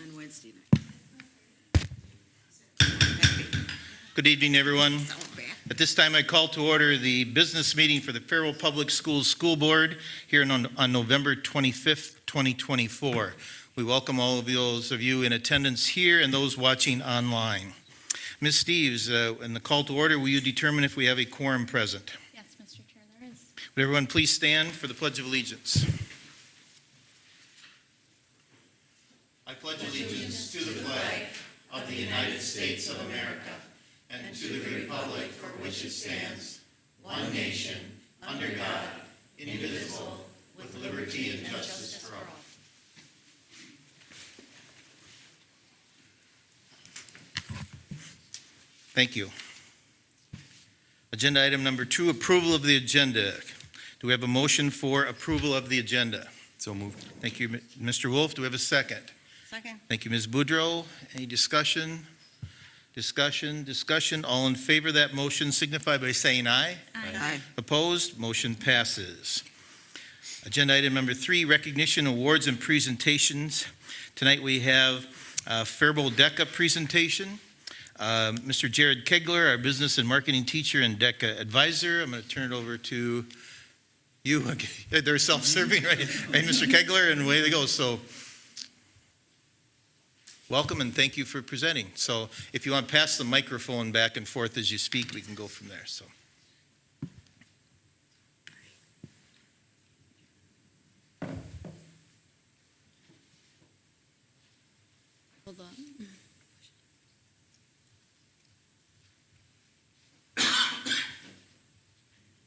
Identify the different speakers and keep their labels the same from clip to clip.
Speaker 1: on Wednesday night.
Speaker 2: Good evening, everyone.
Speaker 1: Sound bad.
Speaker 2: At this time, I call to order the business meeting for the Faribault Public Schools School Board here on November 25th, 2024. We welcome all of those of you in attendance here and those watching online. Ms. Steves, in the call to order, will you determine if we have a quorum present?
Speaker 3: Yes, Mr. Chair, there is.
Speaker 2: Would everyone please stand for the Pledge of Allegiance? I pledge allegiance to the flag of the United States of America and to the republic for which it stands, one nation, under God, indivisible, with liberty and justice for all. Thank you. Agenda item number 2, approval of the agenda. Do we have a motion for approval of the agenda?
Speaker 4: So moved.
Speaker 2: Thank you, Mr. Wolf. Do we have a second?
Speaker 1: Second.
Speaker 2: Thank you, Ms. Boudreau. Any discussion? Discussion. All in favor of that motion signify by saying aye.
Speaker 1: Aye.
Speaker 2: Opposed? Motion passes. Agenda item number 3, recognition, awards, and presentations. Tonight we have Faribault DECA presentation. Mr. Jared Kegler, our business and marketing teacher and DECA advisor. I'm going to turn it over to you. Okay. They're self-serving, right? Right, Mr. Kegler, and away they go. So welcome and thank you for presenting. So if you want to pass the microphone back and forth as you speak, we can go from there. So.
Speaker 3: Hold on.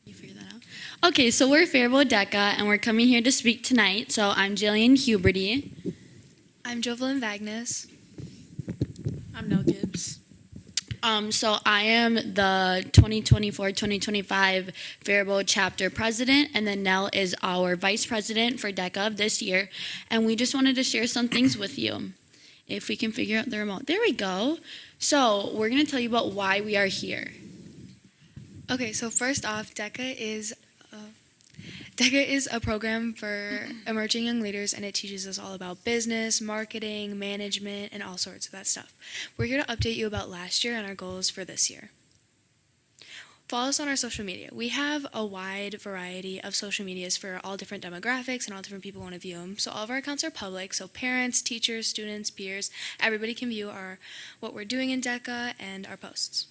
Speaker 3: You figure that out? Okay, so we're Faribault DECA, and we're coming here to speak tonight. So I'm Jillian Huberty.
Speaker 5: I'm Jovelyn Vagnus.
Speaker 3: I'm Nell Gibbs. So I am the 2024-2025 Faribault chapter president, and then Nell is our vice president for DECA of this year. And we just wanted to share some things with you. If we can figure out the remote. There we go. So we're going to tell you about why we are here.
Speaker 5: Okay, so first off, DECA is a program for emerging young leaders, and it teaches us all about business, marketing, management, and all sorts of that stuff. We're here to update you about last year and our goals for this year. Follow us on our social media. We have a wide variety of social medias for all different demographics and all different people want to view them. So all of our accounts are public, so parents, teachers, students, peers, everybody can view what we're doing in DECA and our posts.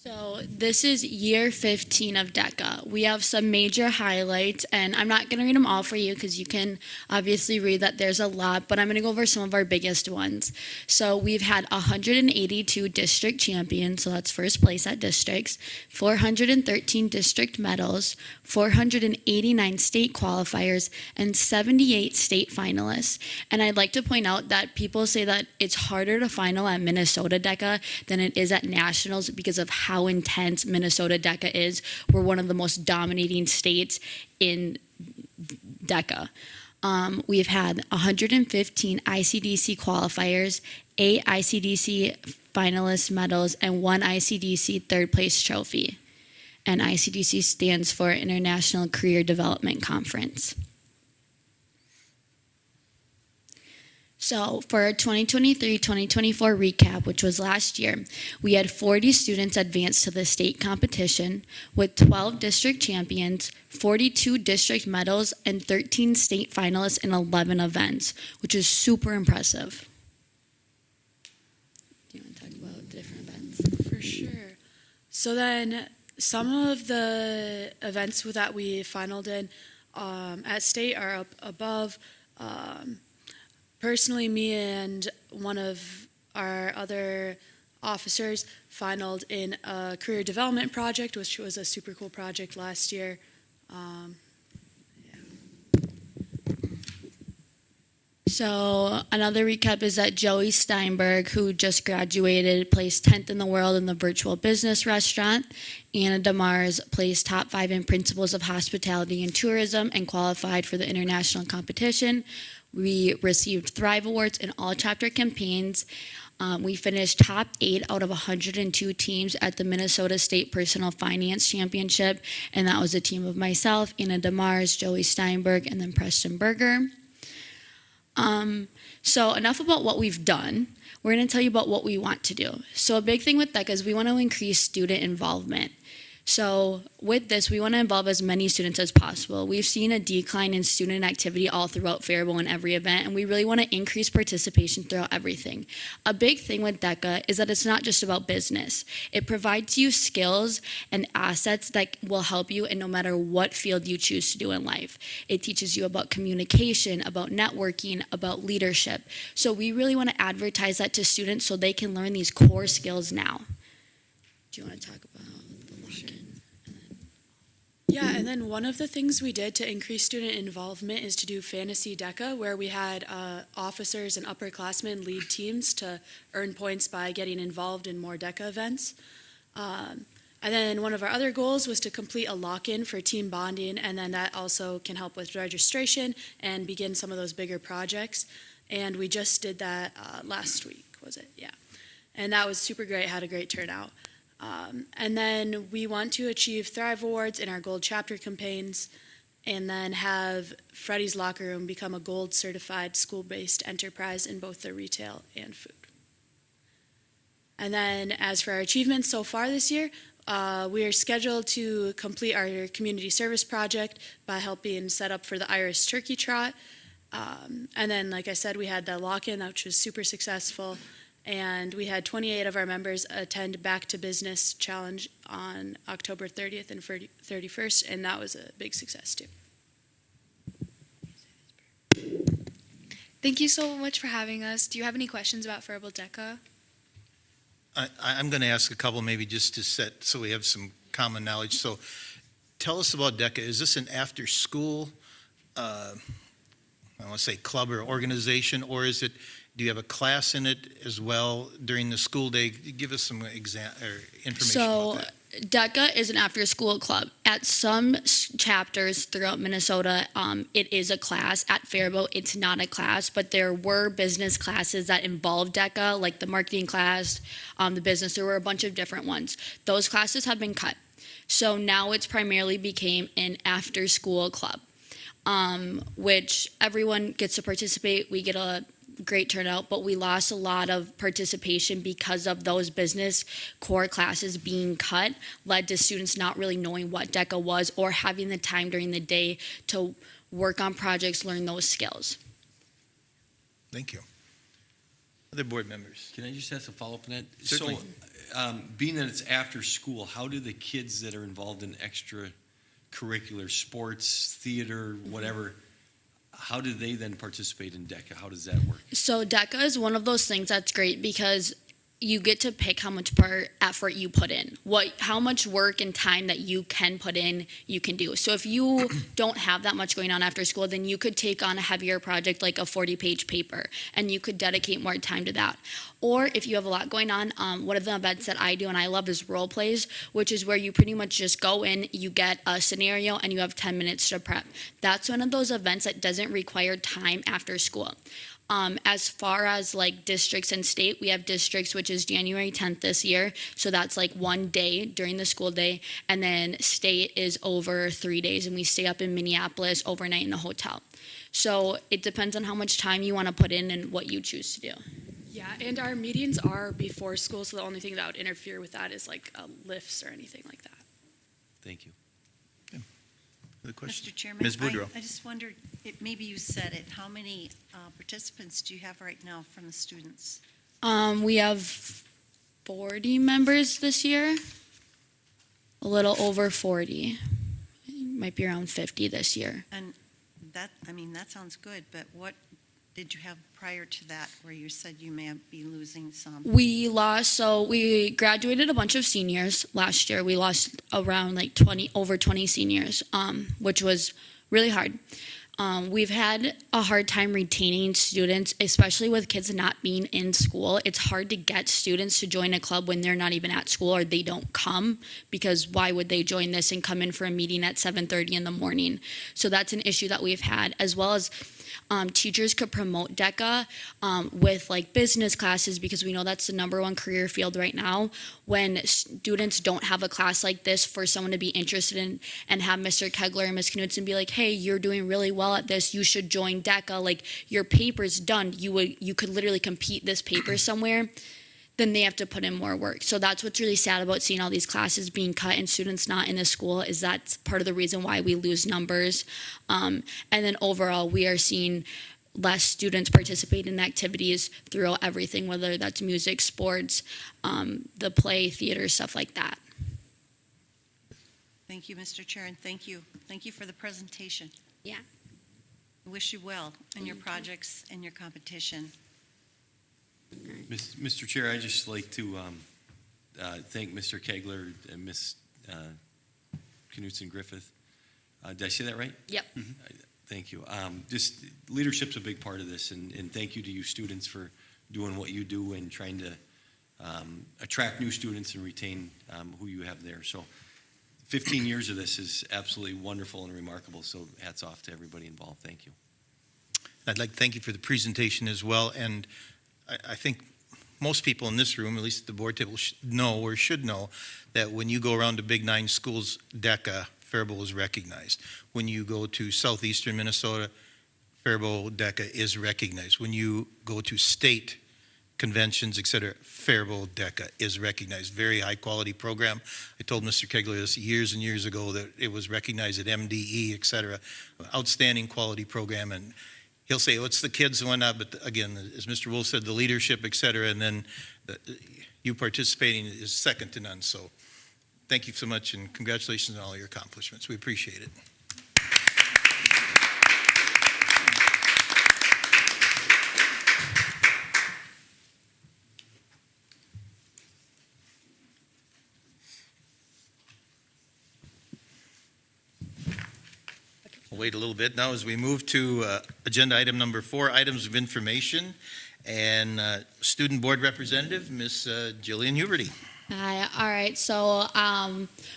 Speaker 3: So this is year 15 of DECA. We have some major highlights, and I'm not going to read them all for you because you can obviously read that there's a lot, but I'm going to go over some of our biggest ones. So we've had 182 district champions, so that's first place at districts, 413 district medals, 489 state qualifiers, and 78 state finalists. And I'd like to point out that people say that it's harder to final at Minnesota DECA than it is at nationals because of how intense Minnesota DECA is. We're one of the most dominating states in DECA. We've had 115 ICDC qualifiers, 8 ICDC finalist medals, and 1 ICDC third place trophy. And ICDC stands for International Career Development Conference. So for our 2023-2024 recap, which was last year, we had 40 students advance to the state competition with 12 district champions, 42 district medals, and 13 state finalists in 11 events, which is super impressive. Do you want to talk about the different events?
Speaker 6: For sure. So then some of the events that we finaled in at state are up above. Personally, me and one of our other officers finaled in a career development project, which was a super cool project last year.
Speaker 3: So another recap is that Joey Steinberg, who just graduated, placed 10th in the world in the virtual business restaurant. Anna DeMars placed top 5 in principles of hospitality and tourism and qualified for the international competition. We received Thrive Awards in all chapter campaigns. We finished top 8 out of 102 teams at the Minnesota State Personal Finance Championship, and that was a team of myself, Anna DeMars, Joey Steinberg, and then Preston Berger. So enough about what we've done. We're going to tell you about what we want to do. So a big thing with DECA is we want to increase student involvement. So with this, we want to involve as many students as possible. We've seen a decline in student activity all throughout Faribault in every event, and we really want to increase participation throughout everything. A big thing with DECA is that it's not just about business. It provides you skills and assets that will help you in no matter what field you choose to do in life. It teaches you about communication, about networking, about leadership. So we really want to advertise that to students so they can learn these core skills now. Do you want to talk about the lock-in?
Speaker 6: Yeah, and then one of the things we did to increase student involvement is to do Fantasy DECA, where we had officers and upperclassmen lead teams to earn points by getting involved in more DECA events. And then one of our other goals was to complete a lock-in for team bonding, and then that also can help with registration and begin some of those bigger projects. And we just did that last week, was it? Yeah. And that was super great, had a great turnout. And then we want to achieve Thrive Awards in our Gold Chapter campaigns, and then have Freddy's Locker Room become a Gold certified school-based enterprise in both the retail and food. And then as for our achievements so far this year, we are scheduled to complete our community service project by helping set up for the Irish Turkey Trot. And then, like I said, we had the lock-in, which was super successful. And we had 28 of our members attend Back to Business Challenge on October 30th and 31st, and that was a big success too.
Speaker 5: Thank you so much for having us. Do you have any questions about Faribault DECA?
Speaker 2: I'm going to ask a couple maybe just to set, so we have some common knowledge. So tell us about DECA. Is this an after-school, I want to say club or organization, or is it, do you have a class in it as well during the school day? Give us some information about that.
Speaker 3: DECA is an after-school club. At some chapters throughout Minnesota, it is a class. At Faribault, it's not a class, but there were business classes that involved DECA, like the marketing class, the business. There were a bunch of different ones. Those classes have been cut. So now it's primarily became an after-school club, which everyone gets to participate. We get a great turnout, but we lost a lot of participation because of those business core classes being cut, led to students not really knowing what DECA was or having the time during the day to work on projects, learn those skills.
Speaker 2: Thank you. Other board members?
Speaker 1: Can I just ask a follow-up on that?
Speaker 2: Certainly.
Speaker 1: So, being that it's after school, how do the kids that are involved in extracurricular sports, theater, whatever, how do they then participate in DECA? How does that work?
Speaker 3: So DECA is one of those things that's great because you get to pick how much effort you put in, how much work and time that you can put in, you can do. So if you don't have that much going on after school, then you could take on a heavier project like a 40-page paper, and you could dedicate more time to that. Or if you have a lot going on, one of the events that I do and I love is role plays, which is where you pretty much just go in, you get a scenario, and you have 10 minutes to prep. That's one of those events that doesn't require time after school. As far as like districts and state, we have districts, which is January 10th this year. So that's like one day during the school day. And then state is over 3 days, and we stay up in Minneapolis overnight in a hotel. So it depends on how much time you want to put in and what you choose to do.
Speaker 6: Yeah, and our meetings are before school, so the only thing that would interfere with that is like lifts or anything like that.
Speaker 1: Thank you.
Speaker 2: Other questions?
Speaker 4: Mr. Chairman,
Speaker 2: Ms. Boudreau.
Speaker 4: I just wondered, maybe you said it, how many participants do you have right now from the students?
Speaker 3: We have 40 members this year, a little over 40. Might be around 50 this year.
Speaker 4: And that sounds good, but what did you have prior to that where you said you may be losing some?
Speaker 3: We graduated a bunch of seniors last year. We lost around like over 20 seniors, which was really hard. We've had a hard time retaining students, especially with kids not being in school. It's hard to get students to join a club when they're not even at school or they don't come, because why would they join this and come in for a meeting at 7:30 in the morning? So that's an issue that we've had, as well as teachers could promote DECA with like business classes, because we know that's the number one career field right now. When students don't have a class like this for someone to be interested in, and have Mr. Kegler and Ms. Knudsen be like, hey, you're doing really well at this, you should join DECA, like your paper's done, you could literally compete this paper somewhere, then they have to put in more work. So that's what's really sad about seeing all these classes being cut and students not in the school, is that's part of the reason why we lose numbers. And then overall, we are seeing less students participate in activities throughout everything, whether that's music, sports, the play, theater, stuff like that.
Speaker 4: Thank you, Mr. Chair, and thank you. Thank you for the presentation.
Speaker 3: Yeah.
Speaker 4: I wish you well in your
Speaker 3: Thank you.
Speaker 4: projects and your competition.
Speaker 1: Mr. Chair, I'd just like to thank Mr. Kegler and Ms. Knudsen Griffith. Did I say that right?
Speaker 3: Yep.
Speaker 1: Thank you. Just leadership's a big part of this, and thank you to you students for doing what you do and trying to attract new students and retain who you have there. So 15 years of this is absolutely wonderful and remarkable, so hats off to everybody involved. Thank you.
Speaker 2: I'd like to thank you for the presentation as well, and I think most people in this room, at least at the board table, know or should know that when you go around to Big Nine schools, DECA, Faribault is recognized. When you go to southeastern Minnesota, Faribault DECA is recognized. When you go to state conventions, et cetera, Faribault DECA is recognized. Very high quality program. I told Mr. Kegler this years and years ago that it was recognized at MDE, et cetera. Outstanding quality program, and he'll say, oh, it's the kids and whatnot, but again, as Mr. Wolf said, the leadership, et cetera, and then you participating is second to none. So thank you so much, and congratulations on all your accomplishments. We appreciate it. We'll wait a little bit now as we move to agenda item number 4, items of information. And student board representative, Ms. Jillian Huberty.
Speaker 3: Hi. All right. So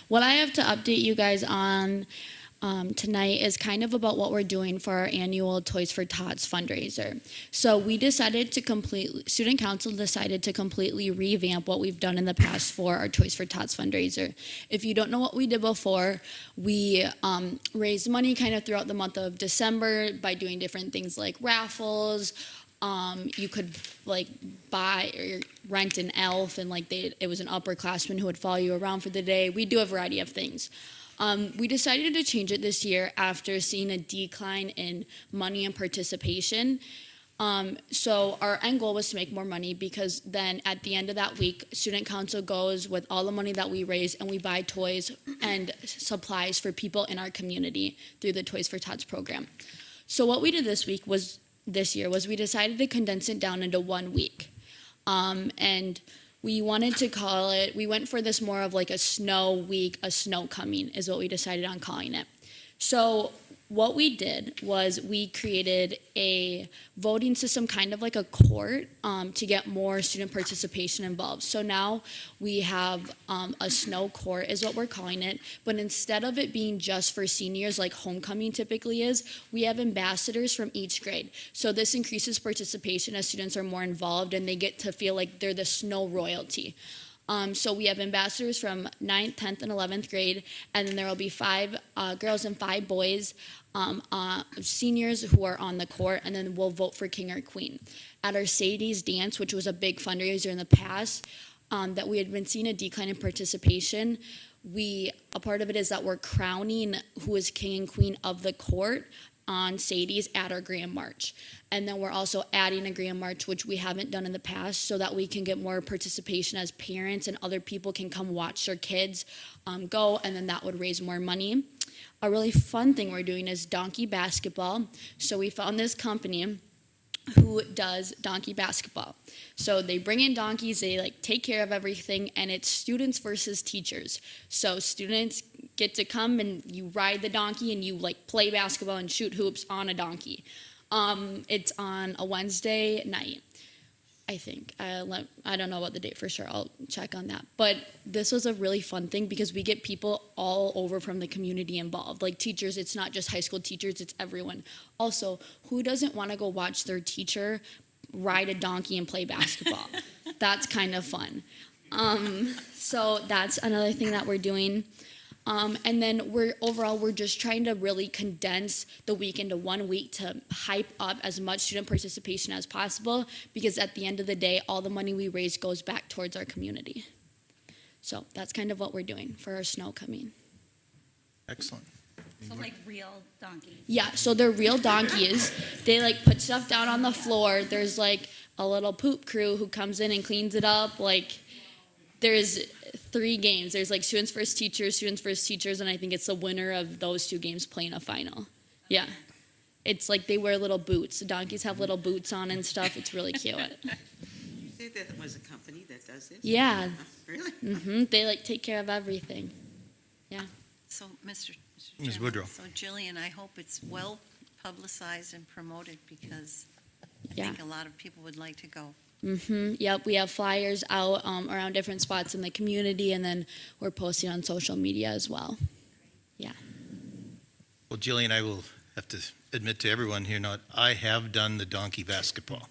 Speaker 3: what I have to update you guys on tonight is kind of about what we're doing for our annual Toys for Tots fundraiser. So we decided to student council decided to completely revamp what we've done in the past for our Toys for Tots fundraiser. If you don't know what we did before, we raised money kind of throughout the month of December by doing different things like raffles. You could like buy or rent an elf, and like it was an upperclassman who would follow you around for the day. We do a variety of things. We decided to change it this year after seeing a decline in money and participation. So our end goal was to make more money, because then at the end of that week, student council goes with all the money that we raise and we buy toys and supplies for people in our community through the Toys for Tots program. So what we did this year was we decided to condense it down into 1 week. And we wanted to call it, we went for this more of like a snow week, a snow coming is what we decided on calling it. So what we did was we created a voting system, kind of like a court, to get more student participation involved. So now we have a snow court is what we're calling it, but instead of it being just for seniors like homecoming typically is, we have ambassadors from each grade. So this increases participation as students are more involved and they get to feel like they're the snow royalty. So we have ambassadors from 9th, 10th, and 11th grade, and then there will be 5 girls and 5 boys, seniors who are on the court, and then we'll vote for king or queen. At our Sadie's dance, which was a big fundraiser in the past, that we had been seeing a decline in participation, a part of it is that we're crowning who is king and queen of the court on Sadie's at our Grand March. And then we're also adding a Grand March, which we haven't done in the past, so that we can get more participation as parents and other people can come watch their kids go, and then that would raise more money. A really fun thing we're doing is donkey basketball. So we found this company who does donkey basketball. So they bring in donkeys, they like take care of everything, and it's students versus teachers. So students get to come and you ride the donkey and you like play basketball and shoot hoops on a donkey. It's on a Wednesday night. I think. I don't know about the date for sure. I'll check on that. But this was a really fun thing because we get people all over from the community involved. Like teachers, it's not just high school teachers, it's everyone. Also, who doesn't want to go watch their teacher ride a donkey and play basketball? That's kind of fun. So that's another thing that we're doing. And then we're just trying to really condense the week into 1 week to hype up as much student participation as possible, because at the end of the day, all the money we raise goes back towards our community. So that's kind of what we're doing for our snow coming.
Speaker 2: Excellent.
Speaker 7: So like real donkeys.
Speaker 3: Yeah, so they're real donkeys. They like put stuff down on the floor. There's like a little poop crew who comes in and cleans it up. Like there's 3 games. There's like students versus teachers, and I think it's the winner of those 2 games playing a final. Yeah. It's like they wear little boots. The donkeys have little boots on and stuff. It's really cute.
Speaker 8: You say that was a company that does this?
Speaker 3: Yeah.
Speaker 8: Really?
Speaker 3: They like take care of everything.
Speaker 4: So, Mr.
Speaker 2: Ms.
Speaker 4: Chairman,
Speaker 2: Woodrow.
Speaker 4: So Jillian, I hope it's well publicized and promoted because I
Speaker 3: Yeah.
Speaker 4: think a lot of people would like to go.
Speaker 3: Yep, we have flyers out around different spots in the community, and then we're posting on social media as well.
Speaker 2: Well, Jillian, I will have to admit to everyone here now, I have done the donkey basketball.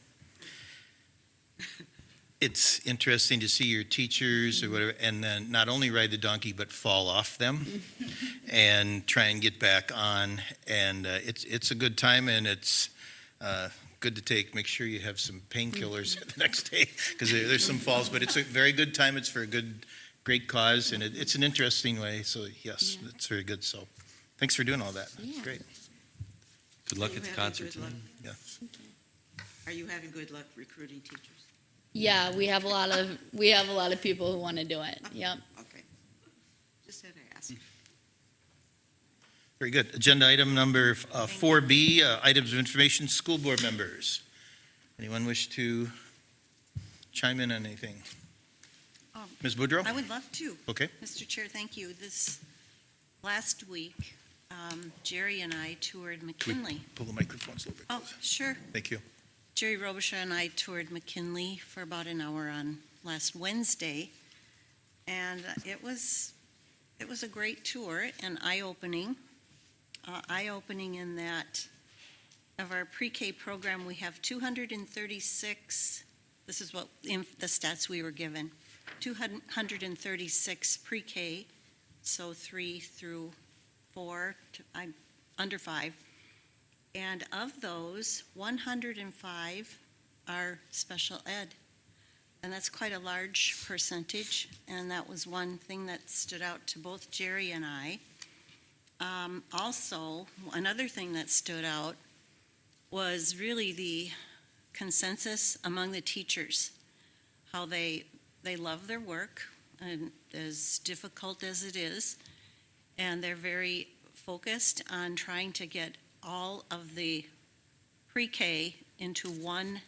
Speaker 2: It's interesting to see your teachers or whatever, and then not only ride the donkey, but fall off them and try and get back on. And it's a good time, and it's good to make sure you have some painkillers the next day, because there's some falls, but it's a very good time. It's for a great cause, and it's an interesting way. So yes,
Speaker 3: Yeah.
Speaker 2: it's very good. So thanks for doing all that. That's
Speaker 3: Yeah.
Speaker 2: great.
Speaker 1: Good luck
Speaker 8: You
Speaker 1: at the
Speaker 8: having
Speaker 1: concert
Speaker 8: good luck?
Speaker 1: tonight.
Speaker 8: Are you having good luck recruiting teachers?
Speaker 3: Yeah, we have a lot of people who want to do it. Yep.
Speaker 8: Okay. Just had to ask.
Speaker 2: Very good. Agenda item number 4B, items of information, school board members. Anyone wish to chime in on anything?
Speaker 4: Um,
Speaker 2: Ms. Woodrow?
Speaker 4: I would love to.
Speaker 2: Okay.
Speaker 4: Mr. Chair, thank you. This last week, Jerry and I toured McKinley.
Speaker 2: Pull the microphones a little bit
Speaker 4: Oh,
Speaker 2: closer.
Speaker 4: sure.
Speaker 2: Thank you.
Speaker 4: Jerry Robichaud and I toured McKinley for about an hour on last Wednesday, and it was a great tour and eye-opening. Eye-opening in that of our pre-K program, we have 236, this is what, in the stats we were given, 236 pre-K, so 3 through 4, under 5. And of those, 105 are special ed. And that's quite a large percentage, and that was one thing that stood out to both Jerry and I. Also, another thing that stood out was really the consensus among the teachers, how they love their work, and as difficult as it is, and they're very focused on trying to get all of the pre-K into one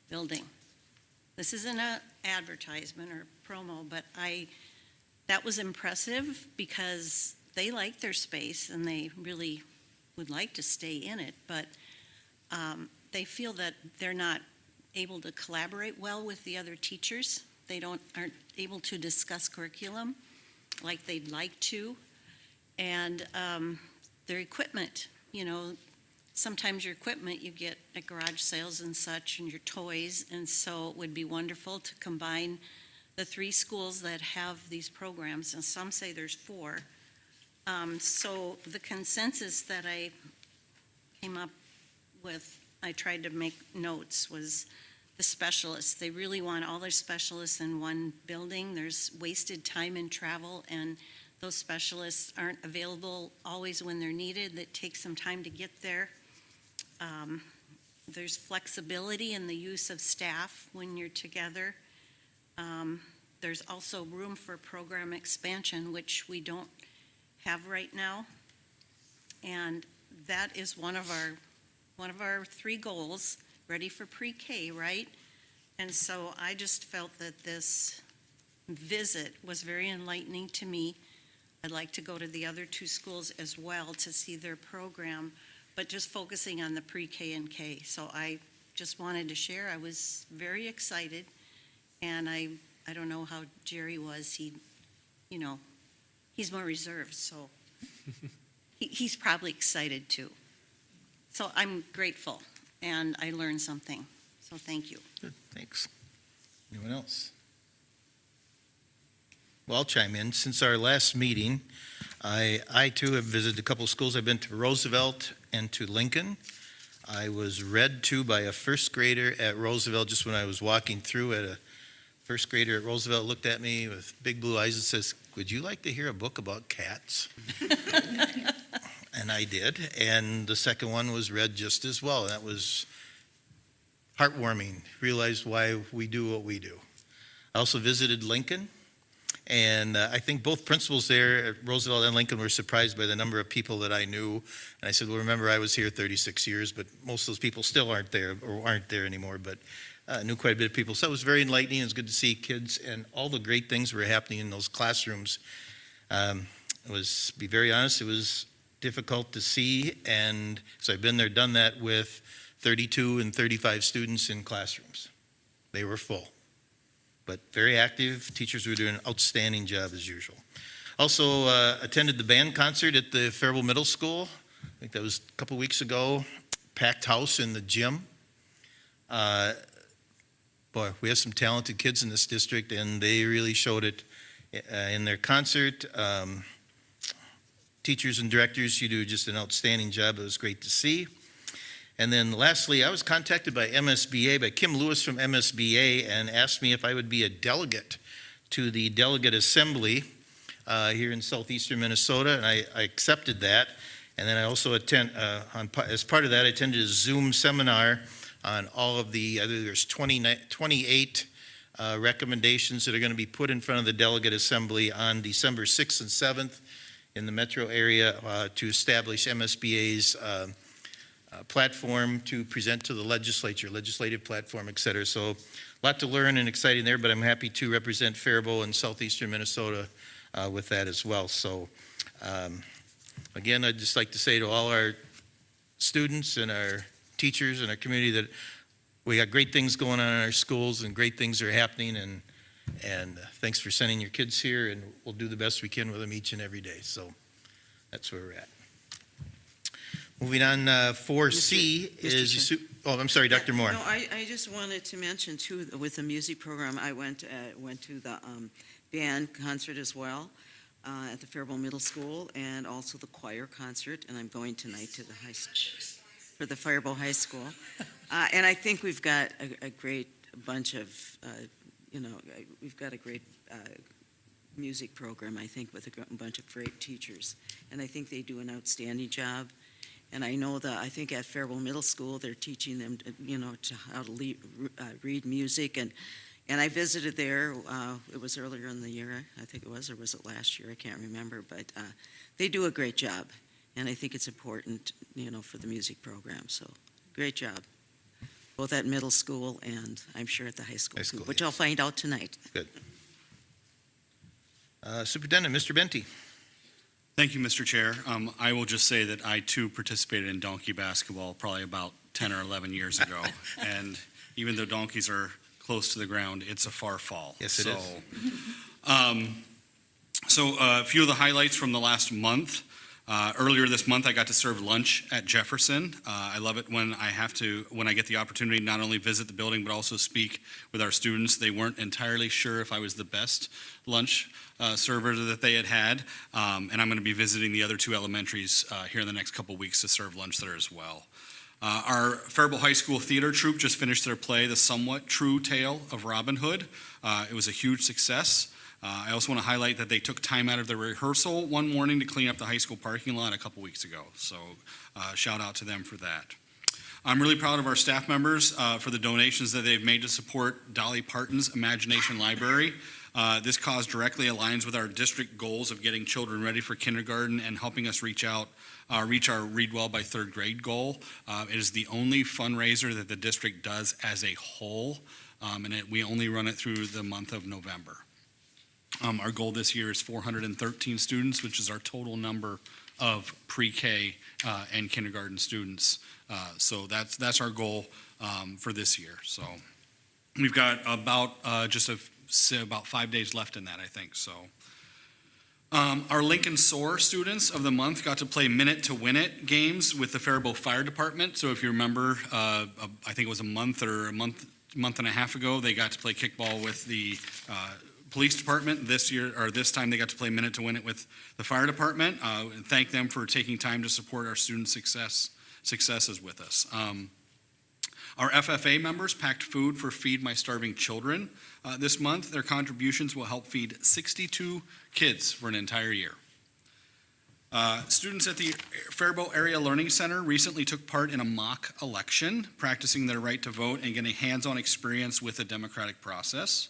Speaker 4: building. This isn't an advertisement or promo, but that was impressive because they like their space and they really would like to stay in it, but they feel that they're not able to collaborate well with the other teachers. They aren't able to discuss curriculum like they'd like to. And their equipment, sometimes your equipment you get at garage sales and such, and your toys, and so it would be wonderful to combine the 3 schools that have these programs, and some say there's 4. So the consensus that I came up with, I tried to make notes, was the specialists. They really want all their specialists in one building. There's wasted time in travel, and those specialists aren't available always when they're needed. That takes some time to get there. There's flexibility in the use of staff when you're together. There's also room for program expansion, which we don't have right now. And that is one of our 3 goals, ready for pre-K, right? And so I just felt that this visit was very enlightening to me. I'd like to go to the other 2 schools as well to see their program, but just focusing on the pre-K and K. So I just wanted to share. I was very excited, and I don't know how Jerry was. He's more reserved, so he's probably excited too. So I'm grateful, and I learned something. So thank you.
Speaker 2: Good, thanks. Anyone else? Well, I'll chime in. Since our last meeting, I too have visited a couple of schools. I've been to Roosevelt and to Lincoln. I was read to by a first grader at Roosevelt just when I was walking through. A first grader at Roosevelt looked at me with big blue eyes and says, "Would you like to hear a book about cats?" And I did. And the second one was read just as well. That was heartwarming. Realized why we do what we do. I also visited Lincoln. And I think both principals there at Roosevelt and Lincoln were surprised by the number of people that I knew. And I said, well, remember, I was here 36 years, but most of those people still aren't there or aren't there anymore. But I knew quite a bit of people. So it was very enlightening. It was good to see kids and all the great things were happening in those classrooms. To be very honest, it was difficult to see. And so I've been there, done that with 32 and 35 students in classrooms. They were full. But very active. Teachers were doing an outstanding job as usual. Also attended the band concert at the Faribault Middle School. I think that was a couple weeks ago. Packed house in the gym. Boy, we have some talented kids in this district, and they really showed it in their concert. Teachers and directors, you do just an outstanding job. It was great to see. And then lastly, I was contacted by MSBA, by Kim Lewis from MSBA, and asked me if I would be a delegate to the delegate assembly here in southeastern Minnesota, and I accepted that. And then I also as part of that, I attended a Zoom seminar on all of there's 28 recommendations that are going to be put in front of the delegate assembly on December 6th and 7th in the metro area to establish MSBA's platform to present to the legislature, legislative platform, et cetera. So a lot to learn and exciting there, but I'm happy to represent Faribault and southeastern Minnesota with that as well. So again, I'd just like to say to all our students and our teachers and our community that we got great things going on in our schools and great things are happening, and thanks for sending your kids here, and we'll do the best we can with them each and every day. So that's where we're at. Moving on, 4C is, I'm sorry, Dr. Moore.
Speaker 8: No, I just wanted to mention too, with the music program, I went to the band concert as well at the Faribault Middle School, and also the choir concert, and I'm going tonight to the for the Faribault High School. And I think we've got a great bunch of, we've got a great music program, I think, with a bunch of great teachers. And I think they do an outstanding job. And I know that, I think at Faribault Middle School, they're teaching them, to how to read music. And I visited there, it was earlier in the year, I think it was, or was it last year? I can't remember. But they do a great job. And I think it's important, for the music program. So great job, both at middle school and I'm sure at the high school, too, which
Speaker 2: yes.
Speaker 8: I'll find out tonight.
Speaker 2: Good. Superintendent, Mr. Benty.
Speaker 9: Thank you, Mr. Chair. I will just say that I too participated in donkey basketball probably about 10 or 11 years ago. And even though donkeys are close to the ground, it's a far fall.
Speaker 2: Yes, it is.
Speaker 9: So a few of the highlights from the last month. Earlier this month, I got to serve lunch at Jefferson. I love it when I get the opportunity to not only visit the building, but also speak with our students. They weren't entirely sure if I was the best lunch server that they had. And I'm going to be visiting the other two elementaries here in the next couple weeks to serve lunch there as well. Our Faribault High School theater troupe just finished their play, The Somewhat True Tale of Robin Hood. It was a huge success. I also want to highlight that they took time out of their rehearsal one morning to clean up the high school parking lot a couple weeks ago. So shout out to them for that. I'm really proud of our staff members for the donations that they've made to support Dolly Parton's Imagination Library. This cause directly aligns with our district goals of getting children ready for kindergarten and helping us reach our Read Well by third grade goal. It is the only fundraiser that the district does as a whole, and we only run it through the month of November. Our goal this year is 413 students, which is our total number of pre-K and kindergarten students. So that's our goal for this year. So we've got about about 5 days left in that, I think. So our Lincoln SOAR students of the month got to play Minute to Win It games with the Faribault Fire Department. So if you remember, I think it was a month and a half ago, they got to play kickball with the police department. This time they got to play Minute to Win It with the fire department. And thank them for taking time to support our student successes with us. Our FFA members packed food for Feed My Starving Children this month. Their contributions will help feed 62 kids for an entire year. Students at the Faribault Area Learning Center recently took part in a mock election, practicing their right to vote and getting hands-on experience with the democratic process.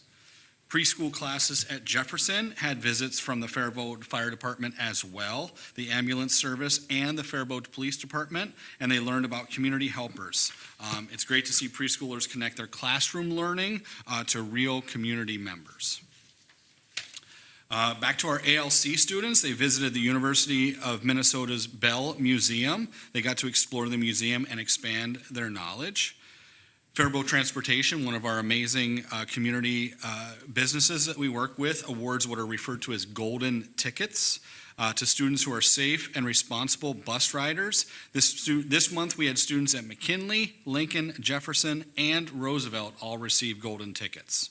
Speaker 9: Preschool classes at Jefferson had visits from the Faribault Fire Department as well, the ambulance service, and the Faribault Police Department, and they learned about community helpers. It's great to see preschoolers connect their classroom learning to real community members. Back to our ALC students, they visited the University of Minnesota's Bell Museum. They got to explore the museum and expand their knowledge. Faribault Transportation, one of our amazing community businesses that we work with, awards what are referred to as golden tickets to students who are safe and responsible bus riders. This month we had students at McKinley, Lincoln, Jefferson, and Roosevelt all receive golden tickets.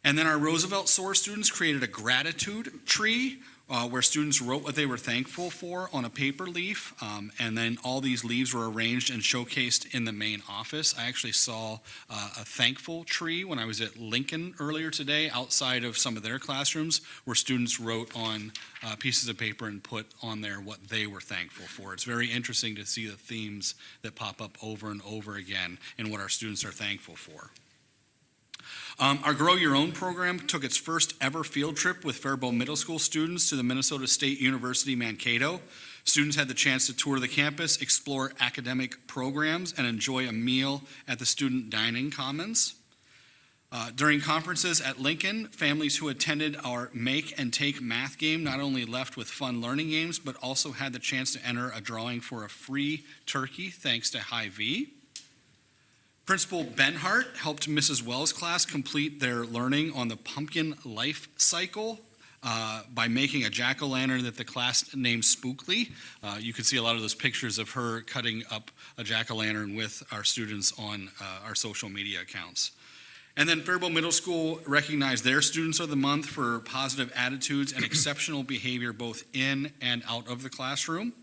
Speaker 9: And then our Roosevelt SOAR students created a gratitude tree where students wrote what they were thankful for on a paper leaf, and then all these leaves were arranged and showcased in the main office. I actually saw a thankful tree when I was at Lincoln earlier today outside of some of their classrooms where students wrote on pieces of paper and put on there what they were thankful for. It's very interesting to see the themes that pop up over and over again in what our students are thankful for. Our Grow Your Own program took its first ever field trip with Faribault Middle School students to the Minnesota State University Mankato. Students had the chance to tour the campus, explore academic programs, and enjoy a meal at the student dining commons. During conferences at Lincoln, families who attended our Make and Take math game not only left with fun learning games, but also had the chance to enter a drawing for a free turkey thanks to Hy-Vee. Principal Benhart helped Mrs. Wells' class complete their learning on the pumpkin life cycle by making a jack-o'-lantern that the class named Spookly. You can see a lot of those pictures of her cutting up a jack-o'-lantern with our students on our social media accounts. And then Faribault Middle School recognized their Students of the Month for positive attitudes and exceptional behavior both in and out of the classroom.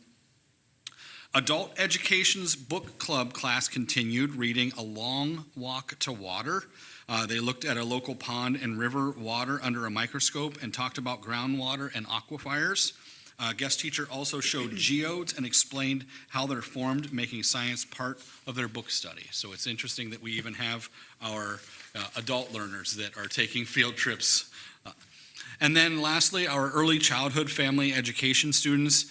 Speaker 9: Adult Education's book club class continued reading A Long Walk to Water. They looked at a local pond and river water under a microscope and talked about groundwater and aquifers. Guest teacher also showed geodes and explained how they're formed, making science part of their book study. So it's interesting that we even have our adult learners that are taking field trips. And then lastly, our early childhood family education students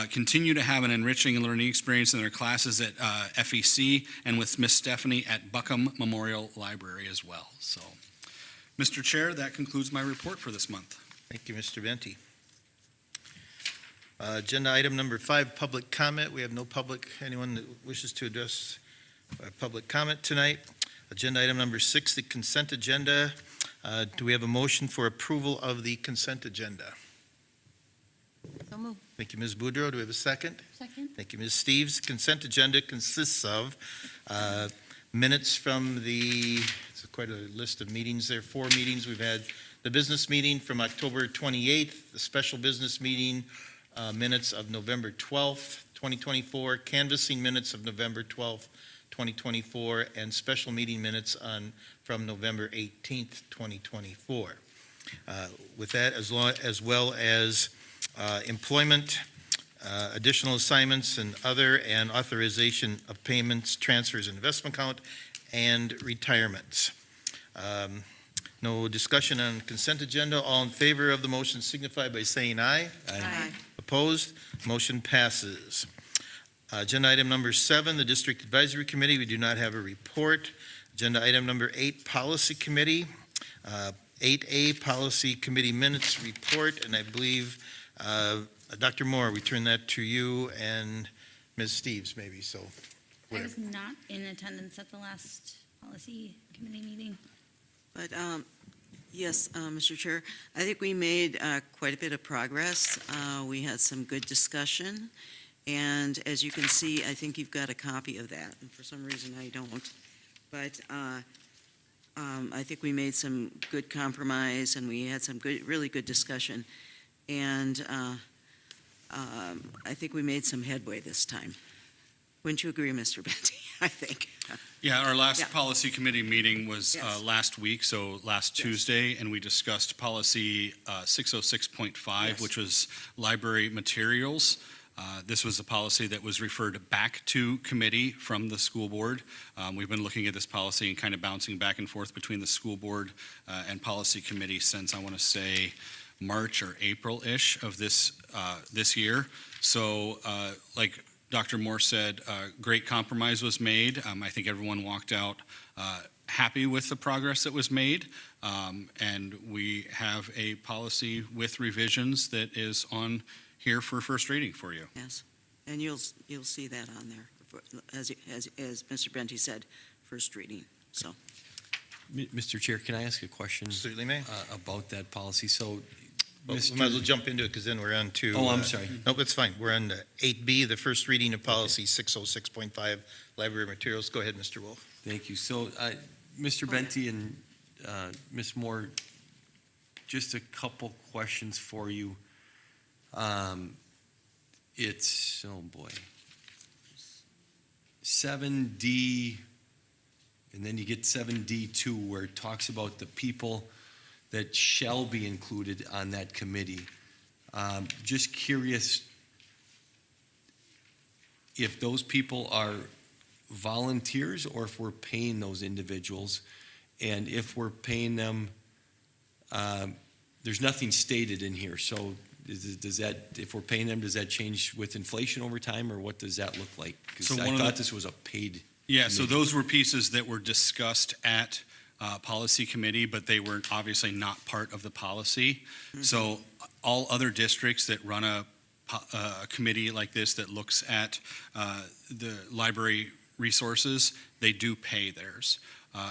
Speaker 9: continue to have an enriching and learning experience in their classes at FEC and with Miss Stephanie at Buckham Memorial Library as well. So, Mr. Chair, that concludes my report for this month.
Speaker 2: Thank you, Mr. Venti. Agenda item number 5, public comment. We have no anyone that wishes to address public comment tonight. Agenda item number 6, the consent agenda. Do we have a motion for approval of the consent agenda?
Speaker 4: So moved.
Speaker 2: Thank you, Ms. Boudreau. Do we have a second?
Speaker 7: Second.
Speaker 2: Thank you, Ms. Steves. Consent agenda consists of minutes from it's quite a list of meetings there, 4 meetings. We've had the business meeting from October 28th, the special business meeting minutes of November 12th, 2024, canvassing minutes of November 12th, 2024, and special meeting minutes from November 18th, 2024. With that, as well as employment, additional assignments and authorization of payments, transfers, investment account, and retirements. No discussion on consent agenda. All in favor of the motion signify by saying aye.
Speaker 4: Aye.
Speaker 2: Opposed? Motion passes. Agenda item number 7, the District Advisory Committee. We do not have a report. Agenda item number 8, Policy Committee. 8A, Policy Committee Minutes Report, and I believe Dr. Moore, we turn that to you and Ms. Steves, maybe, so.
Speaker 7: I
Speaker 2: whatever.
Speaker 7: was not in attendance at the last policy committee meeting.
Speaker 8: But, yes, Mr. Chair, I think we made quite a bit of progress. We had some good discussion, and as you can see, I think you've got a copy of that, and for some reason I don't. But I think we made some good compromise, and we had some good, really good discussion, and I think we made some headway this time. Wouldn't you agree, Mr. Benty? I think.
Speaker 9: Yeah, our last
Speaker 8: Yeah.
Speaker 9: policy committee meeting was
Speaker 8: Yes.
Speaker 9: last week, so last
Speaker 8: Yes.
Speaker 9: Tuesday, and we discussed policy 606.5,
Speaker 8: Yes.
Speaker 9: which was library materials. This was a policy that was referred back to committee from the school board. We've been looking at this policy and kind of bouncing back and forth between the school board and policy committee since, I want to say, March or April-ish of this year. So like Dr. Moore said, great compromise was made. I think everyone walked out happy with the progress that was made. And we have a policy with revisions that is on here for first reading for you.
Speaker 8: Yes, and you'll see that on there, as Mr. Benty said, first reading, so.
Speaker 1: Mr. Chair, can I ask a question
Speaker 2: Certainly may.
Speaker 1: about that policy? So,
Speaker 2: Well, we
Speaker 1: Mr.
Speaker 2: might as well jump into it, because then we're on to.
Speaker 1: Oh, I'm sorry.
Speaker 2: Nope, it's fine. We're on 8B, the first reading of policy 606.5, library materials. Go ahead, Mr. Wolf.
Speaker 1: Thank you. So, Mr. Benty and Ms. Moore, just a couple questions for you. It's, oh boy, 7D, and then you get 7D2, where it talks about the people that shall be included on that committee. Just curious if those people are volunteers or if we're paying those individuals, and if we're paying them, there's nothing stated in here, so does that, if we're paying them, does that change with inflation over time, or what does that look like? Because
Speaker 9: So
Speaker 1: I
Speaker 9: one of
Speaker 1: thought
Speaker 9: the-
Speaker 1: this was a paid.
Speaker 9: Yeah, so
Speaker 1: committee.
Speaker 9: those were pieces that were discussed at policy committee, but they were obviously not part of the policy. So all other districts that run a committee like this that looks at the library resources, they do pay theirs.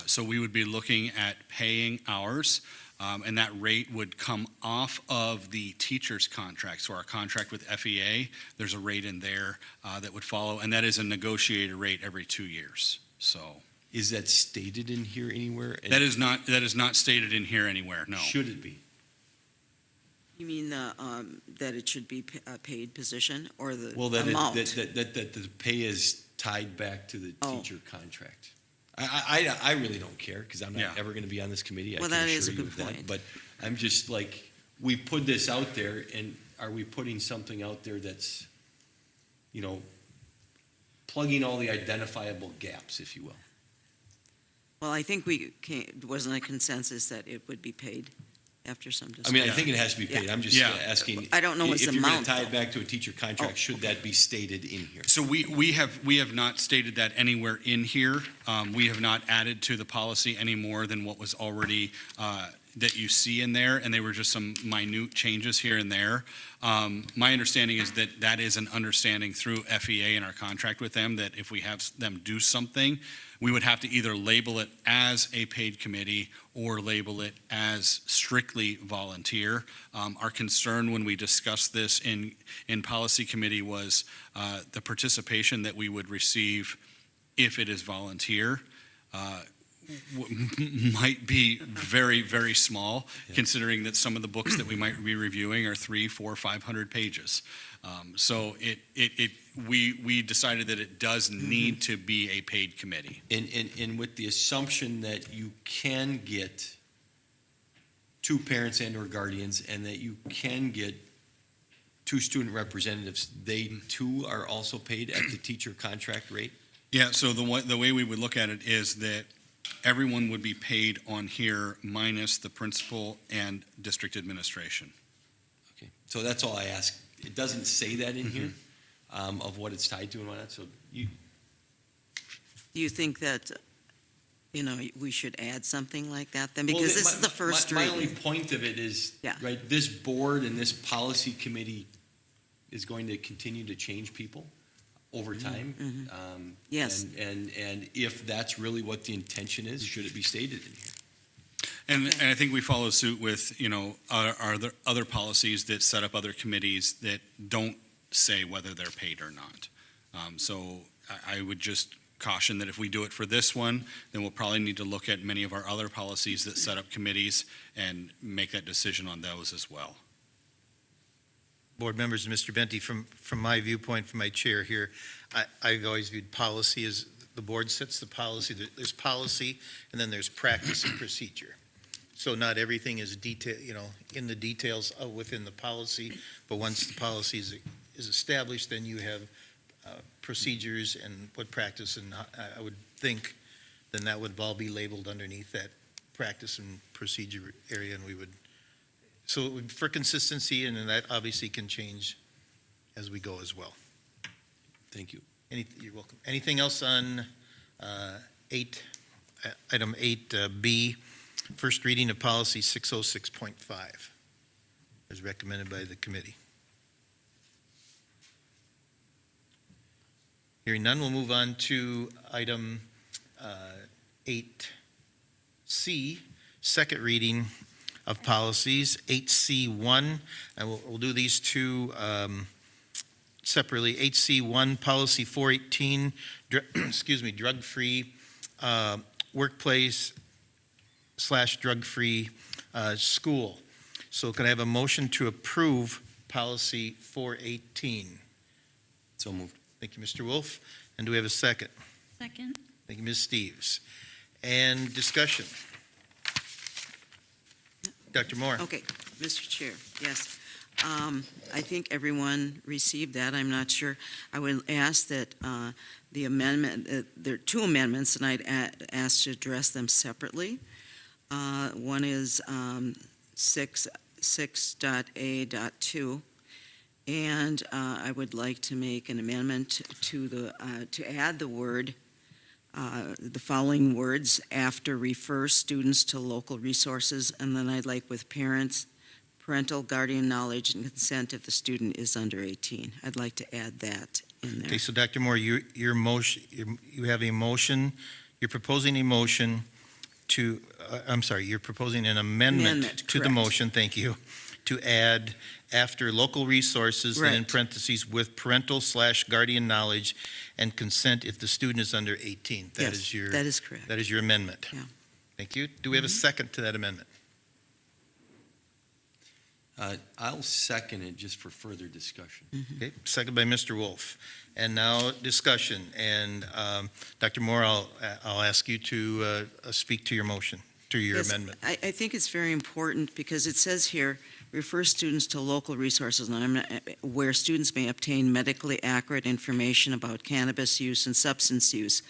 Speaker 9: So we would be looking at paying ours, and that rate would come off of the teacher's contract. So our contract with FEA, there's a rate in there that would follow, and that is a negotiated rate every 2 years. So
Speaker 1: Is that stated in here anywhere? And
Speaker 9: that is not stated in here anywhere, no.
Speaker 1: Should it be?
Speaker 8: You mean that it should be a paid position, or the
Speaker 1: Well, that
Speaker 8: amount?
Speaker 1: that the pay is tied back to the
Speaker 8: Oh.
Speaker 1: teacher contract. I really don't care, because I'm
Speaker 9: Yeah.
Speaker 1: not ever going to be on this committee. I
Speaker 8: Well,
Speaker 1: can
Speaker 8: that is
Speaker 1: assure
Speaker 8: a
Speaker 1: you
Speaker 8: good
Speaker 1: of that.
Speaker 8: point.
Speaker 1: But I'm just like, we put this out there, and are we putting something out there that's, plugging all the identifiable gaps, if you will?
Speaker 8: Well, I think wasn't a consensus that it would be paid after some
Speaker 1: I
Speaker 8: discussion.
Speaker 1: mean, I think it has to be paid. I'm just
Speaker 9: Yeah.
Speaker 1: asking.
Speaker 8: I don't know what's
Speaker 1: if
Speaker 8: the
Speaker 1: you're going
Speaker 8: amount,
Speaker 1: to tie it
Speaker 8: though.
Speaker 1: back to a teacher contract,
Speaker 8: Oh,
Speaker 1: should that be stated in here?
Speaker 9: So we have not stated that anywhere in here. We have not added to the policy any more than what was already that you see in there, and they were just some minute changes here and there. My understanding is that that is an understanding through FEA in our contract with them, that if we have them do something, we would have to either label it as a paid committee or label it as strictly volunteer. Our concern when we discussed this in policy committee was the participation that we would receive if it is volunteer might be very, very small, considering that some of the books that we might be reviewing are 300, 400, 500 pages. So we decided that it does need to be a paid committee.
Speaker 1: And with the assumption that you can get two parents and or guardians, and that you can get two student representatives, they too are also paid at the teacher contract rate?
Speaker 9: Yeah, so the way we would look at it is that everyone would be paid on here minus the principal and district administration.
Speaker 1: Okay, so that's all I ask. It doesn't say that in here, of what it's tied to and whatnot, so you,
Speaker 8: Do you think that, we should add something like that then?
Speaker 1: Well,
Speaker 8: Because this is the first
Speaker 1: my only
Speaker 8: reading.
Speaker 1: point of it is,
Speaker 8: Yeah.
Speaker 1: right, this board and this policy committee is going to continue to change people over time.
Speaker 8: Yes.
Speaker 1: And if that's really what the intention is, should it be stated in here?
Speaker 9: And I think we follow suit with, are there other policies that set up other committees that don't say whether they're paid or not? So I would just caution that if we do it for this one, then we'll probably need to look at many of our other policies that set up committees and make that decision on those as well.
Speaker 2: Board members, Mr. Benty, from my viewpoint, from my chair here, I've always viewed policy as the board sets the policy. There's policy, and then there's practice and procedure. So not everything is in the details within the policy, but once the policy is established, then you have procedures and what practice, and I would think then that would all be labeled underneath that practice and procedure area, and we would, so it would, for consistency, and then that obviously can change as we go as well.
Speaker 1: Thank you.
Speaker 2: You're welcome. Anything else on item 8B, first reading of policy 606.5, as recommended by the committee? Hearing none, we'll move on to item 8C, second reading of policies, 8C1, and we'll do these two separately. 8C1, policy 418, drug-free workplace / drug-free school. So can I have a motion to approve policy 418?
Speaker 1: So moved.
Speaker 2: Thank you, Mr. Wolf. And do we have a second?
Speaker 7: Second.
Speaker 2: Thank you, Ms. Steves. And discussion. Dr. Moore?
Speaker 8: Okay, Mr. Chair, yes. I think everyone received that. I'm not sure. I would ask that the amendment, there are two amendments, and I'd ask to address them separately. One is 6.A.2, and I would like to make an amendment to add the word, the following words after refer students to local resources, and then I'd like with parental guardian knowledge and consent if the student is under 18. I'd like to add that in there.
Speaker 2: Okay, so Dr. Moore, you have a motion, you're proposing a motion to, you're proposing an amendment to the
Speaker 8: correct.
Speaker 2: motion, thank you, to add after local resources, then in
Speaker 8: Right.
Speaker 2: parentheses, with parental / guardian knowledge and consent if the student is under 18. That
Speaker 8: Yes,
Speaker 2: is your,
Speaker 8: that is correct.
Speaker 2: that is your amendment.
Speaker 8: Yeah.
Speaker 2: Thank you. Do we have a second to that amendment?
Speaker 1: I'll second it just for further discussion.
Speaker 2: Okay, second by Mr. Wolf. And now discussion. And Dr. Moore, I'll ask you to speak to your motion, to your
Speaker 8: Yes,
Speaker 2: amendment.
Speaker 8: I think it's very important because it says here, refer students to local resources where students may obtain medically accurate information about cannabis use and substance use,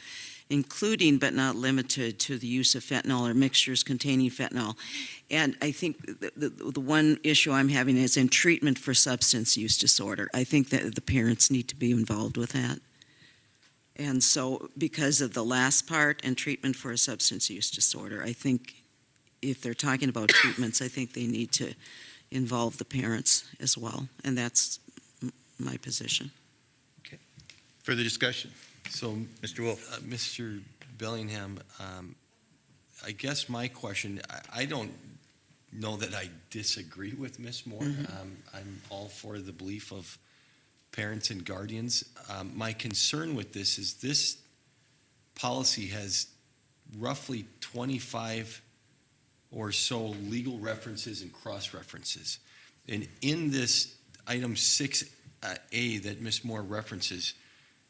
Speaker 8: including but not limited to the use of fentanyl or mixtures containing fentanyl. And I think the one issue I'm having is in treatment for substance use disorder. I think that the parents need to be involved with that. And so because of the last part and treatment for a substance use disorder, I think if they're talking about treatments, I think they need to involve the parents as well. And that's my position.
Speaker 2: Further discussion.
Speaker 1: So,
Speaker 2: Mr. Wolf.
Speaker 1: Mr. Bellingham, I guess my question, I don't know that I disagree with Ms. Moore. I'm all for the belief of parents and guardians. My concern with this is this policy has roughly 25 or so legal references and cross-references. And in this item 6A that Ms. Moore references,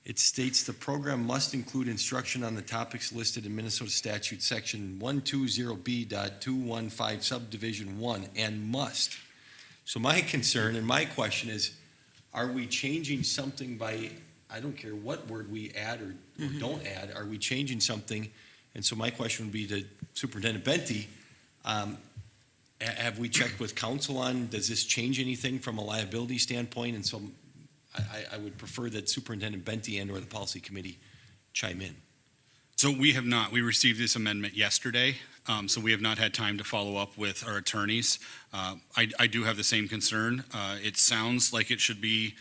Speaker 1: it states the program must include instruction on the topics listed in Minnesota Statute Section 120B.215 Subdivision 1 and must. So my concern and my question is, are we changing something by, I don't care what word we add or don't add, are we changing something? And so my question would be to Superintendent Benty, have we checked with council on, does this change anything from a liability standpoint? And so I would prefer that Superintendent Benty and or the policy committee chime in.
Speaker 9: So we have not. We received this amendment yesterday, so we have not had time to follow up with our attorneys. I do have the same concern. It sounds like it should be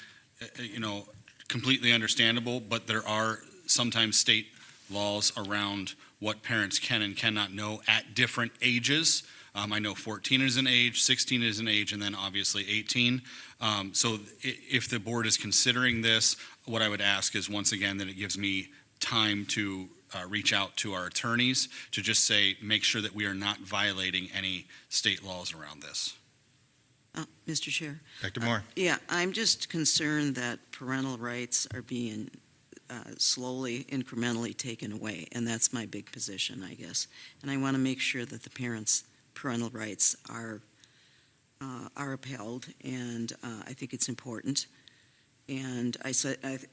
Speaker 9: completely understandable, but there are sometimes state laws around what parents can and cannot know at different ages. I know 14 is an age, 16 is an age, and then obviously 18. So if the board is considering this, what I would ask is, once again, that it gives me time to reach out to our attorneys to just say, make sure that we are not violating any state laws around this.
Speaker 8: Mr. Chair?
Speaker 2: Dr. Moore?
Speaker 8: Yeah, I'm just concerned that parental rights are being slowly, incrementally taken away, and that's my big position, I guess. And I want to make sure that the parents' parental rights are upheld, and I think it's important. And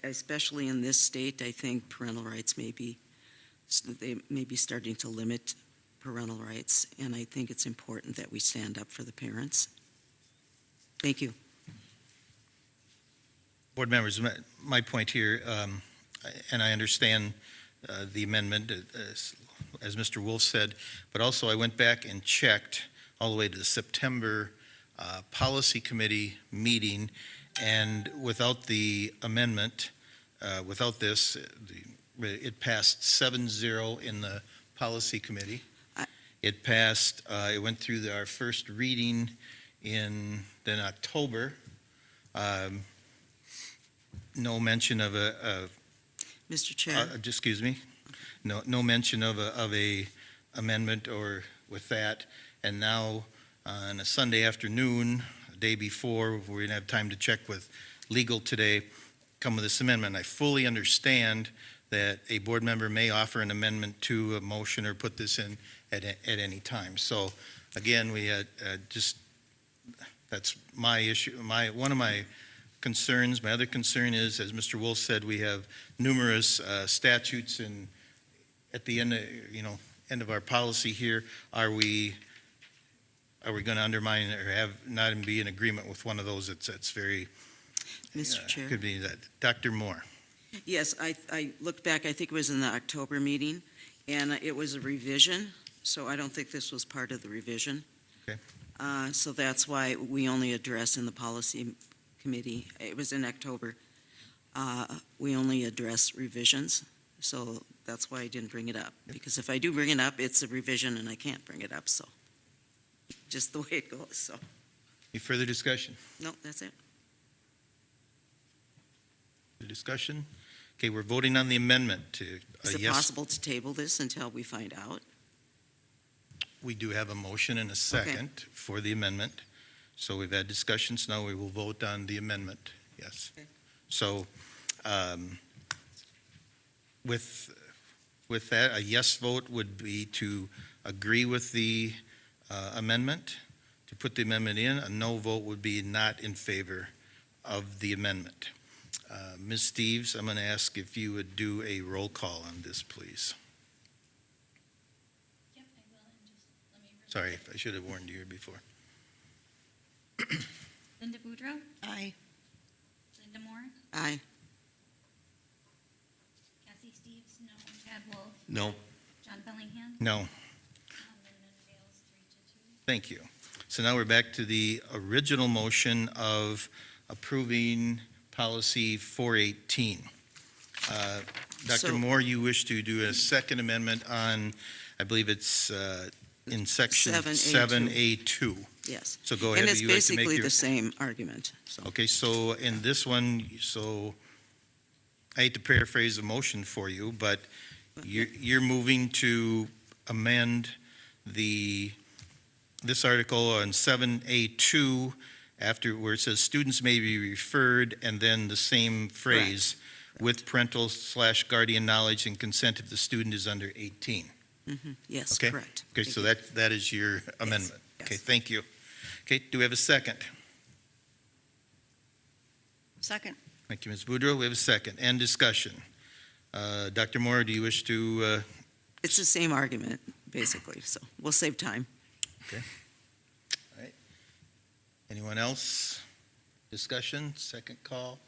Speaker 8: especially in this state, I think parental rights they may be starting to limit parental rights, and I think it's important that we stand up for the parents. Thank you.
Speaker 2: Board members, my point here, and I understand the amendment, as Mr. Wolf said, but also I went back and checked all the way to the September Policy Committee meeting, and without the amendment, without this, it passed 7-0 in the Policy Committee. It passed, it went through our first reading in October. No mention of
Speaker 8: Mr. Chair?
Speaker 2: excuse me, no mention of a amendment or with that. And now on a Sunday afternoon, a day before, we're going to have time to check with legal today, come with this amendment. I fully understand that a board member may offer an amendment to a motion or put this in at any time. So again, we had that's my issue. One of my concerns, my other concern is, as Mr. Wolf said, we have numerous statutes, and at the end, end of our policy here, are we going to undermine or have not be in agreement with one of those? It's very
Speaker 8: Mr. Chair?
Speaker 2: could be that. Dr. Moore.
Speaker 8: Yes, I looked back, I think it was in the October meeting, and it was a revision, so I don't think this was part of the revision.
Speaker 2: Okay.
Speaker 8: So that's why we only address in the policy committee, it was in October, we only address revisions, so that's why I didn't bring it up. Because if I do bring it up, it's a revision and I can't bring it up, so just the way it goes, so.
Speaker 2: Any further discussion?
Speaker 8: No, that's it.
Speaker 2: The discussion? Okay, we're voting on the amendment to
Speaker 8: Is it
Speaker 2: yes.
Speaker 8: possible to table this until we find out?
Speaker 2: We do have a motion and a second for the amendment. So we've had discussions. Now we will vote on the amendment. Yes.
Speaker 8: Okay.
Speaker 2: So with that, a yes vote would be to agree with the amendment, to put the amendment in. A no vote would be not in favor of the amendment. Ms. Steves, I'm going to ask if you would do a roll call on this, please.
Speaker 7: Yep, I will, and just let me.
Speaker 2: Sorry, I should have warned you before.
Speaker 7: Linda Boudreau,
Speaker 4: Aye.
Speaker 7: Linda Moore,
Speaker 8: Aye.
Speaker 7: Cassie Steves, no, Chad Wolf,
Speaker 1: No.
Speaker 7: John Bellingham,
Speaker 2: No.
Speaker 7: amendment fails 3-2.
Speaker 2: Thank you. So now we're back to the original motion of approving policy 418. Dr.
Speaker 8: So-
Speaker 2: Moore, you wish to do a second amendment on, I believe it's in section 7A2.
Speaker 8: Yes.
Speaker 2: So go
Speaker 8: And
Speaker 2: ahead.
Speaker 8: it's
Speaker 2: You like to make
Speaker 8: basically
Speaker 2: your-
Speaker 8: the same argument, so.
Speaker 2: Okay, so in this one, I hate to paraphrase the motion for you, but you're moving to amend this article on 7A2 after where it says students may be referred, and then the same phrase, with parental/guardian knowledge and consent if the student is under 18.
Speaker 8: Yes,
Speaker 2: Okay.
Speaker 8: correct.
Speaker 2: Okay, so that is your amendment. Okay, thank you. Okay, do we have a second?
Speaker 4: Second.
Speaker 2: Thank you, Ms. Boudreau. We have a second. And discussion. Dr. Moore, do you wish to,
Speaker 8: It's the same argument, basically, so we'll save time.
Speaker 2: anyone else? Discussion, second call?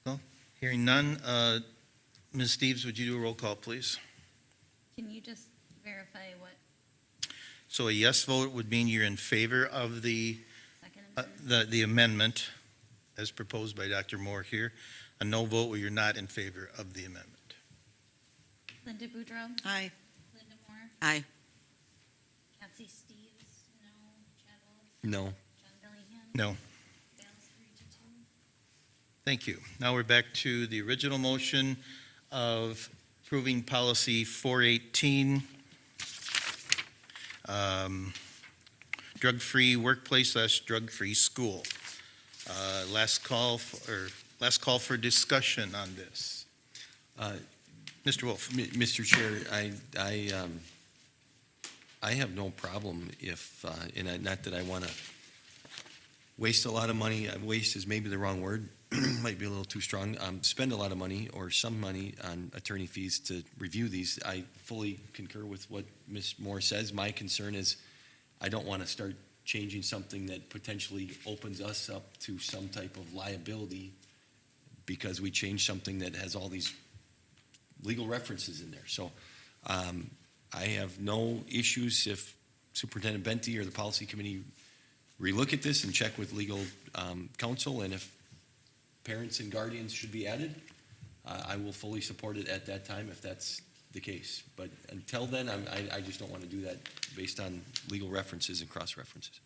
Speaker 2: No? Hearing none. Ms. Steves, would you do a roll call, please?
Speaker 7: Can you just verify what
Speaker 2: So a yes vote would mean you're in favor of the
Speaker 7: Second.
Speaker 2: the amendment as proposed by Dr. Moore here. A no vote where you're not in favor of the amendment.
Speaker 7: Linda Boudreau,
Speaker 4: Aye.
Speaker 7: Linda Moore,
Speaker 8: Aye.
Speaker 7: Kathy Steves, no, Chad Wolf,
Speaker 1: No.
Speaker 7: John Dillingham.
Speaker 2: No.
Speaker 7: Fails 3-2.
Speaker 2: Thank you. Now we're back to the original motion of approving policy 418, drug-free workplace / drug-free school. Last call for discussion on this. Mr. Wolf.
Speaker 1: Mr. Chair, I have no problem if, not that I want to waste a lot of money, waste is maybe the wrong word, might be a little too strong, spend a lot of money or some money on attorney fees to review these. I fully concur with what Ms. Moore says. My concern is I don't want to start changing something that potentially opens us up to some type of liability because we change something that has all these legal references in there. So I have no issues if Superintendent Benty or the policy committee relook at this and check with legal counsel, and if parents and guardians should be added, I will fully support it at that time if that's the case. But until then, I just don't want to do that based on legal references and cross-references.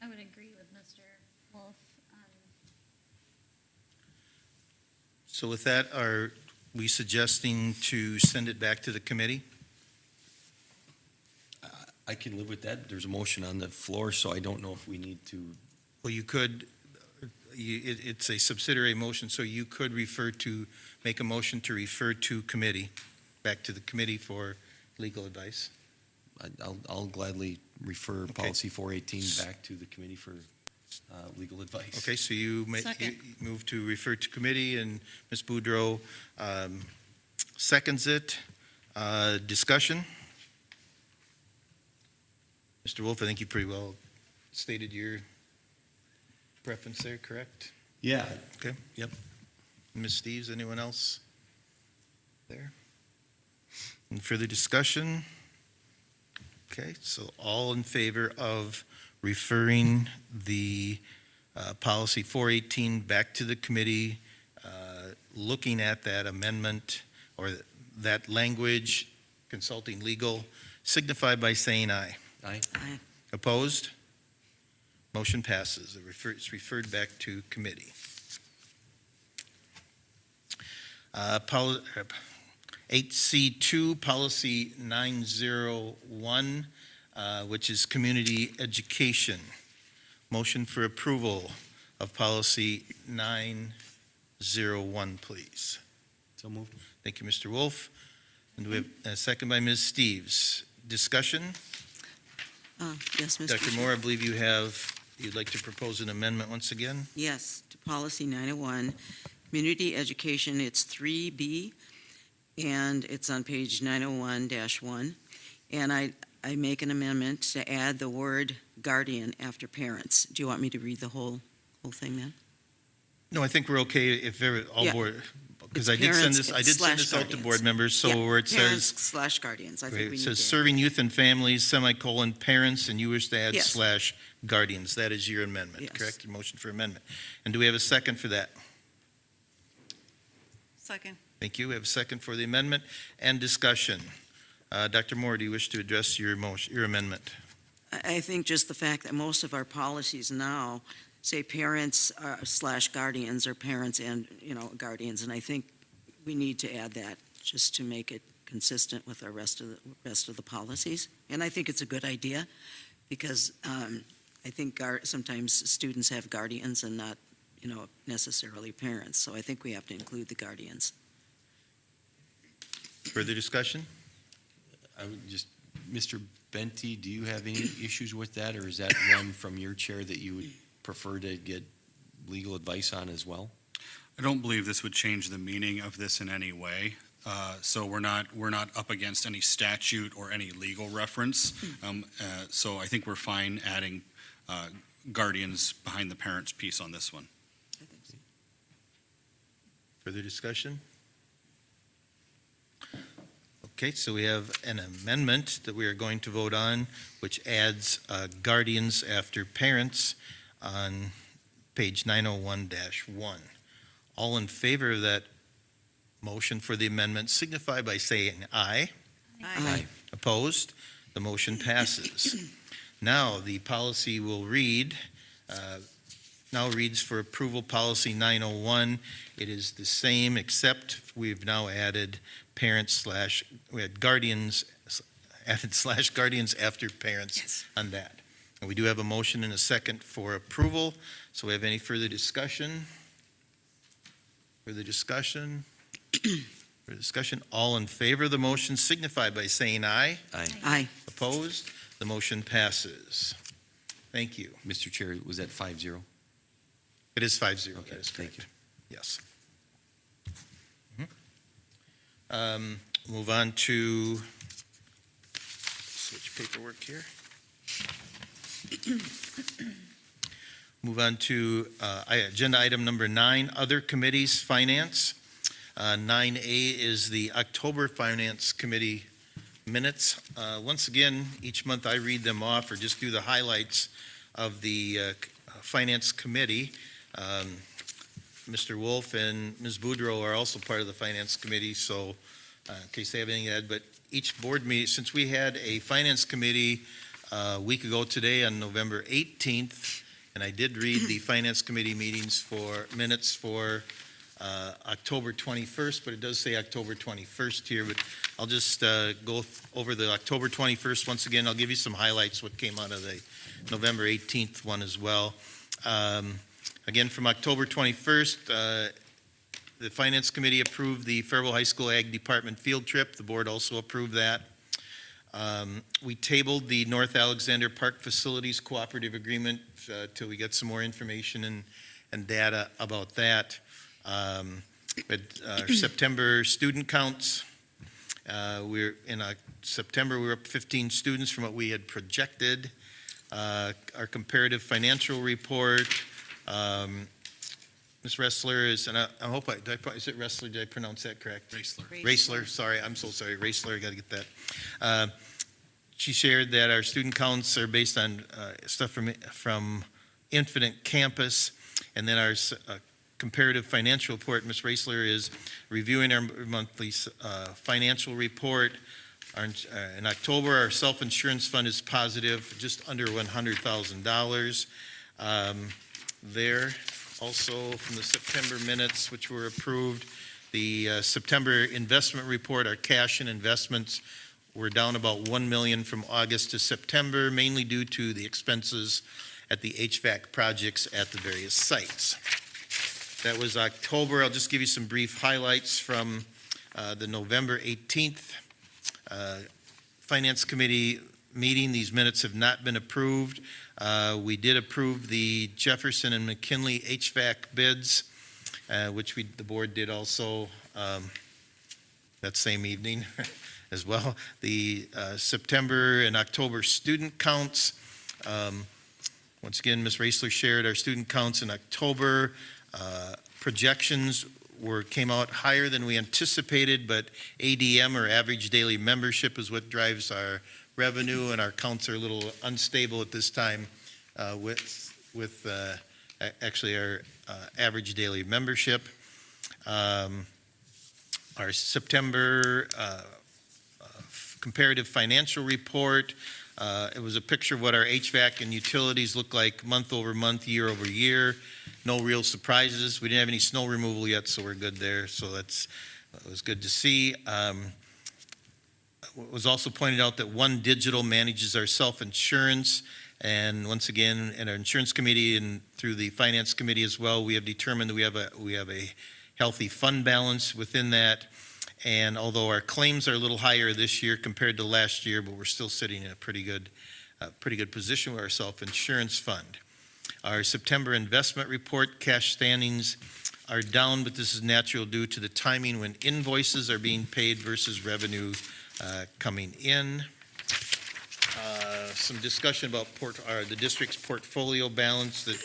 Speaker 7: I would agree with Mr. Wolf.
Speaker 2: So with that, are we suggesting to send it back to the committee?
Speaker 1: I can live with that. There's a motion on the floor, so I don't know if we need to.
Speaker 2: Well, you could, it's a subsidiary motion, so you could make a motion to refer to committee, back to the committee for legal advice.
Speaker 1: I'll gladly refer
Speaker 2: Okay.
Speaker 1: policy 418 back to the committee for legal advice.
Speaker 2: Okay, so you
Speaker 4: Second.
Speaker 2: move to refer to committee, and Ms. Boudreau seconds it. Discussion? Mr. Wolf, I think you pretty well stated your preference there, correct?
Speaker 1: Yeah.
Speaker 2: Okay.
Speaker 1: Yep.
Speaker 2: Ms. Steves, anyone else there? Any further discussion? Okay, so all in favor of referring the policy 418 back to the committee, looking at that amendment or that language, consulting legal, signify by saying aye.
Speaker 1: Aye.
Speaker 8: Aye.
Speaker 2: Opposed? Motion passes. It's referred back to committee. 8C2, policy 901, which is community education. Motion for approval of policy 901, please.
Speaker 1: So moved.
Speaker 2: Thank you, Mr. Wolf. And we have a second by Ms. Steves. Discussion?
Speaker 8: Yes, Mr.
Speaker 2: Dr.
Speaker 8: Chair.
Speaker 2: Moore, I believe you'd like to propose an amendment once again?
Speaker 8: Yes, to policy 901, community education, it's 3B, and it's on page 901-1. And I make an amendment to add the word guardian after parents. Do you want me to read the whole thing then?
Speaker 2: No, I think we're okay if all
Speaker 8: Yeah.
Speaker 2: board, because
Speaker 8: It's
Speaker 2: I did send
Speaker 8: parents
Speaker 2: this out to
Speaker 8: /guardians.
Speaker 2: board members, so
Speaker 8: Yeah,
Speaker 2: where it says,
Speaker 8: Parents/guardians, I think we
Speaker 2: it
Speaker 8: need
Speaker 2: says
Speaker 8: to.
Speaker 2: serving youth and families, semicolon, parents, and you wish to add
Speaker 8: Yes.
Speaker 2: /guardians. That is your amendment,
Speaker 8: Yes.
Speaker 2: correct? Your motion for amendment. And do we have a second for that?
Speaker 4: Second.
Speaker 2: Thank you. We have a second for the amendment and discussion. Dr. Moore, do you wish to address your amendment?
Speaker 8: I think just the fact that most of our policies now say parents /guardians or parents and, guardians, and I think we need to add that just to make it consistent with our rest of the policies. And I think it's a good idea because I think sometimes students have guardians and not, necessarily parents. So I think we have to include the guardians.
Speaker 2: Further discussion?
Speaker 1: I would just, Mr. Benty, do you have any issues with that, or is that one from your chair that you would prefer to get legal advice on as well?
Speaker 9: I don't believe this would change the meaning of this in any way. So we're not up against any statute or any legal reference. So I think we're fine adding guardians behind the parents piece on this one.
Speaker 8: I think so.
Speaker 2: Further discussion? Okay, so we have an amendment that we are going to vote on, which adds guardians after parents on page 901-1. All in favor of that motion for the amendment signify by saying aye.
Speaker 8: Aye.
Speaker 2: Opposed? The motion passes. Now, the policy will read, now reads for approval, policy 901. It is the same, except we've now added we had guardians, added / guardians after parents
Speaker 8: Yes.
Speaker 2: on that. And we do have a motion and a second for approval. So we have any further discussion? Further discussion? Further discussion? All in favor of the motion signify by saying aye.
Speaker 8: Aye.
Speaker 2: Opposed? The motion passes. Thank you.
Speaker 1: Mr. Chair, was that 5-0?
Speaker 2: It is 5-0.
Speaker 1: Okay,
Speaker 2: That is
Speaker 1: thank
Speaker 2: correct. Yes. Move on to, switch paperwork here. Move on to agenda item number 9, other committees, finance. 9A is the October Finance Committee minutes. Once again, each month I read them off or just do the highlights of the Finance Committee. Mr. Wolf and Ms. Boudreau are also part of the Finance Committee, so in case they have anything to add, but each board meeting, since we had a Finance Committee a week ago today on November 18th, and I did read the Finance Committee minutes for October 21st, but it does say October 21st here, but I'll just go over the October 21st once again. I'll give you some highlights, what came out of the November 18th one as well. Again, from October 21st, the Finance Committee approved the Faribault High School Ag Department field trip. The board also approved that. We tabled the North Alexander Park Facilities Cooperative Agreement till we get some more information and data about that. Our September student counts, we're in September, we were up 15 students from what we had projected. Our comparative financial report, Ms. Ressler is, and I hope is it Ressler? Did I pronounce that correct? Raisler, sorry, I'm so sorry, Raisler, I got to get that. She shared that our student counts are based on stuff from Infinite Campus, and then our comparative financial report, Ms. Raisler is reviewing our monthly financial report. In October, our self-insurance fund is positive, just under $100,000. There, also from the September minutes, which were approved, the September investment report, our cash and investments were down about $1 million from August to September, mainly due to the expenses at the HVAC projects at the various sites. That was October. I'll just give you some brief highlights from the November 18th Finance Committee meeting. These minutes have not been approved. We did approve the Jefferson and McKinley HVAC bids, which the board did also that same evening as well. The September and October student counts. Once again, Ms. Raisler shared our student counts in October. Projections came out higher than we anticipated, but ADM, or average daily membership, is what drives our revenue, and our counts are a little unstable at this time with actually our average daily membership. Our September comparative financial report, it was a picture of what our HVAC and utilities look like month over month, year over year. No real surprises. We didn't have any snow removal yet, so we're good there. So that was good to see. It was also pointed out that One Digital manages our self-insurance. And once again, in our insurance committee and through the finance committee as well, we have determined that we have a healthy fund balance within that. And although our claims are a little higher this year compared to last year, but we're still sitting in a pretty good position with our self-insurance fund. Our September investment report, cash standings are down, but this is natural due to the timing when invoices are being paid versus revenue coming in. Some discussion about the district's portfolio balance that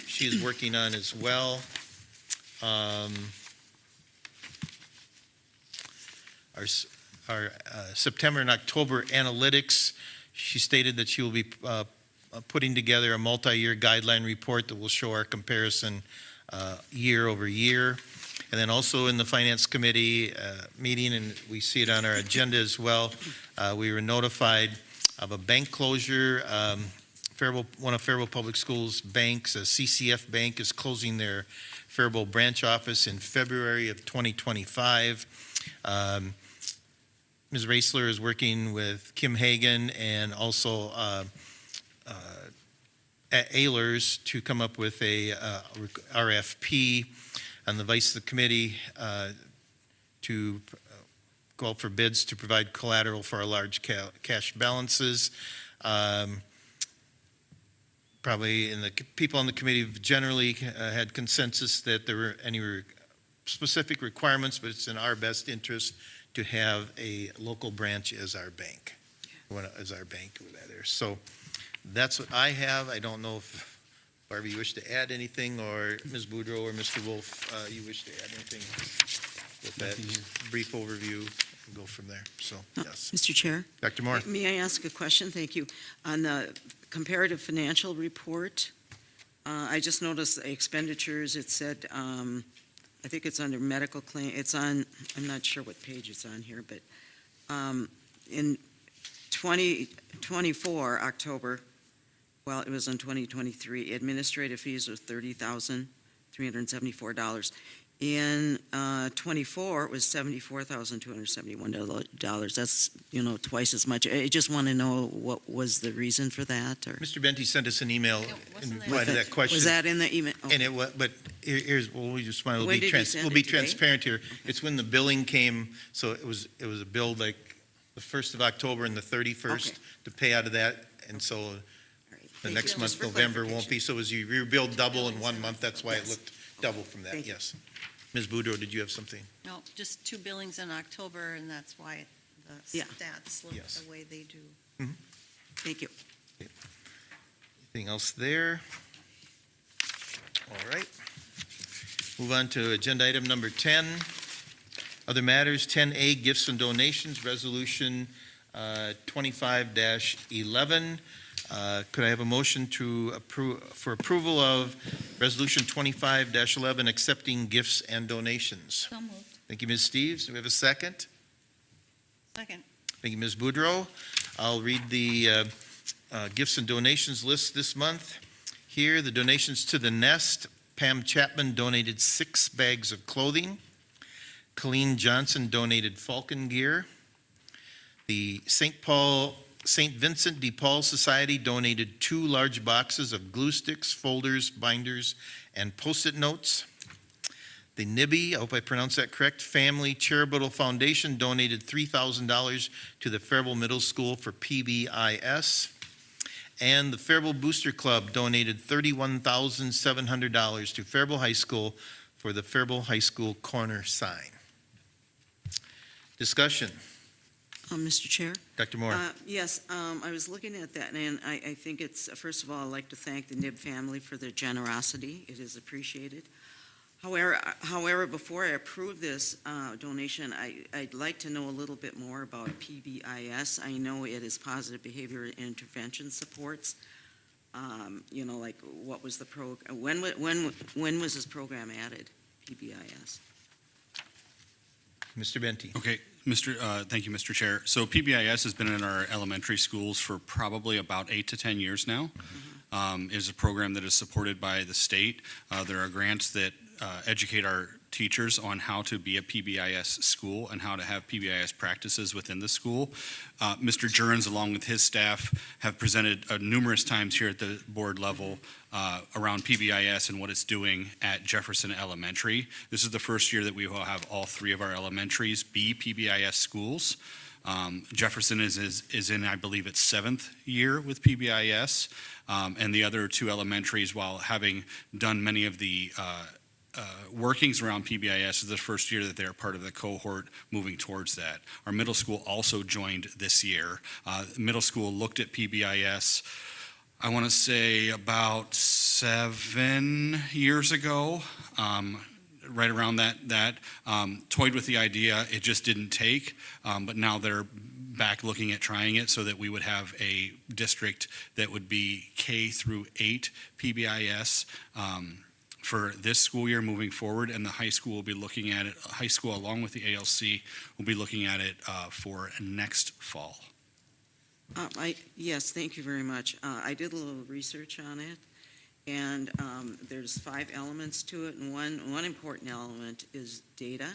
Speaker 2: she is working on as well. our September and October analytics. She stated that she will be putting together a multi-year guideline report that will show our comparison year over year. And then also in the Finance Committee meeting, and we see it on our agenda as well, we were notified of a bank closure. One of Faribault Public Schools banks, a CCF Bank, is closing their Faribault branch office in February of 2025. Ms. Raisler is working with Kim Hagan and also at Ehlers to come up with a RFP on the vice of the committee to go out for bids to provide collateral for our large cash balances. Probably people on the committee generally had consensus that there were any specific requirements, but it's in our best interest to have a local branch as our bank, as our bank over there. So that's what I have. I don't know if Barbie, you wish to add anything, or Ms. Boudreau or Mr. Wolf, you wish to add anything with that brief overview and go from there. So, yes.
Speaker 8: Mr. Chair?
Speaker 2: Dr. Moore.
Speaker 8: May I ask a question? Thank you. On the comparative financial report, I just noticed the expenditures, it said, I think it's under medical claim, it's on, I'm not sure what page it's on here, but in 2024, October, well, it was in 2023, administrative fees were $30,374. In 24, it was $74,271. That's, twice as much. I just want to know what was the reason for that, or?
Speaker 2: Mr. Benty sent us an email and provided that question.
Speaker 8: Was that in the email?
Speaker 2: And it was, but here's, well, we just want to
Speaker 8: When did he send
Speaker 2: we'll
Speaker 8: it
Speaker 2: be
Speaker 8: today?
Speaker 2: transparent here. It's when the billing came, so it was a bill like the 1st of October and the 31st
Speaker 8: Okay.
Speaker 2: to pay out of that. And so
Speaker 8: All right.
Speaker 2: the
Speaker 8: Thank
Speaker 2: next
Speaker 8: you.
Speaker 2: month,
Speaker 8: Just for
Speaker 2: November, won't
Speaker 8: clarification.
Speaker 2: be. So as you billed double in 1 month, that's why it
Speaker 8: Yes.
Speaker 2: looked double from that,
Speaker 8: Thank you.
Speaker 2: yes. Ms. Boudreau, did you have something?
Speaker 4: No, just 2 billings in October, and that's why the
Speaker 8: Yeah.
Speaker 4: stats look
Speaker 2: Yes.
Speaker 4: the way they do.
Speaker 8: Thank you.
Speaker 2: Anything else there? All right. Move on to agenda item number 10. Other matters, 10A, gifts and donations, resolution 25-11. Could I have a motion to for approval of resolution 25-11, accepting gifts and donations?
Speaker 7: So moved.
Speaker 2: Thank you, Ms. Steves. Do we have a second?
Speaker 4: Second.
Speaker 2: Thank you, Ms. Boudreau. I'll read the gifts and donations list this month. Here, the donations to the Nest. Pam Chapman donated 6 bags of clothing. Colleen Johnson donated Falcon gear. The St. Vincent de Paul Society donated 2 large boxes of glue sticks, folders, binders, and Post-it notes. The Nibby, I hope I pronounced that correct, Family Charitable Foundation donated $3,000 to the Faribault Middle School for PBIS. And the Faribault Booster Club donated $31,700 to Faribault High School for the Faribault High School corner sign. Discussion.
Speaker 8: Mr. Chair?
Speaker 2: Dr. Moore.
Speaker 8: Yes, I was looking at that, and I think it's, first of all, I'd like to thank the Nib family for their generosity. It is appreciated. However, before I approve this donation, I'd like to know a little bit more about PBIS. I know it is Positive Behavior Intervention Supports. Like what was the when was this program added, PBIS?
Speaker 2: Mr. Benty.
Speaker 9: Okay, thank you, Mr. Chair. So PBIS has been in our elementary schools for probably about 8 to 10 years now. It is a program that is supported by the state. There are grants that educate our teachers on how to be a PBIS school and how to have PBIS practices within the school. Mr. Jurens, along with his staff, have presented numerous times here at the board level around PBIS and what it's doing at Jefferson Elementary. This is the first year that we will have all 3 of our elementaries be PBIS schools. Jefferson is in, I believe, its 7th year with PBIS, and the other 2 elementaries, while having done many of the workings around PBIS, is the first year that they're part of the cohort moving towards that. Our middle school also joined this year. Middle school looked at PBIS, I want to say about 7 years ago. right around that, toyed with the idea. It just didn't take, but now they're back looking at trying it so that we would have a district that would be K through 8 PBIS for this school year moving forward, and the high school will be looking at it, high school along with the ALC will be looking at it for next fall.
Speaker 8: Yes, thank you very much. I did a little research on it, and there's 5 elements to it, and one important element is data.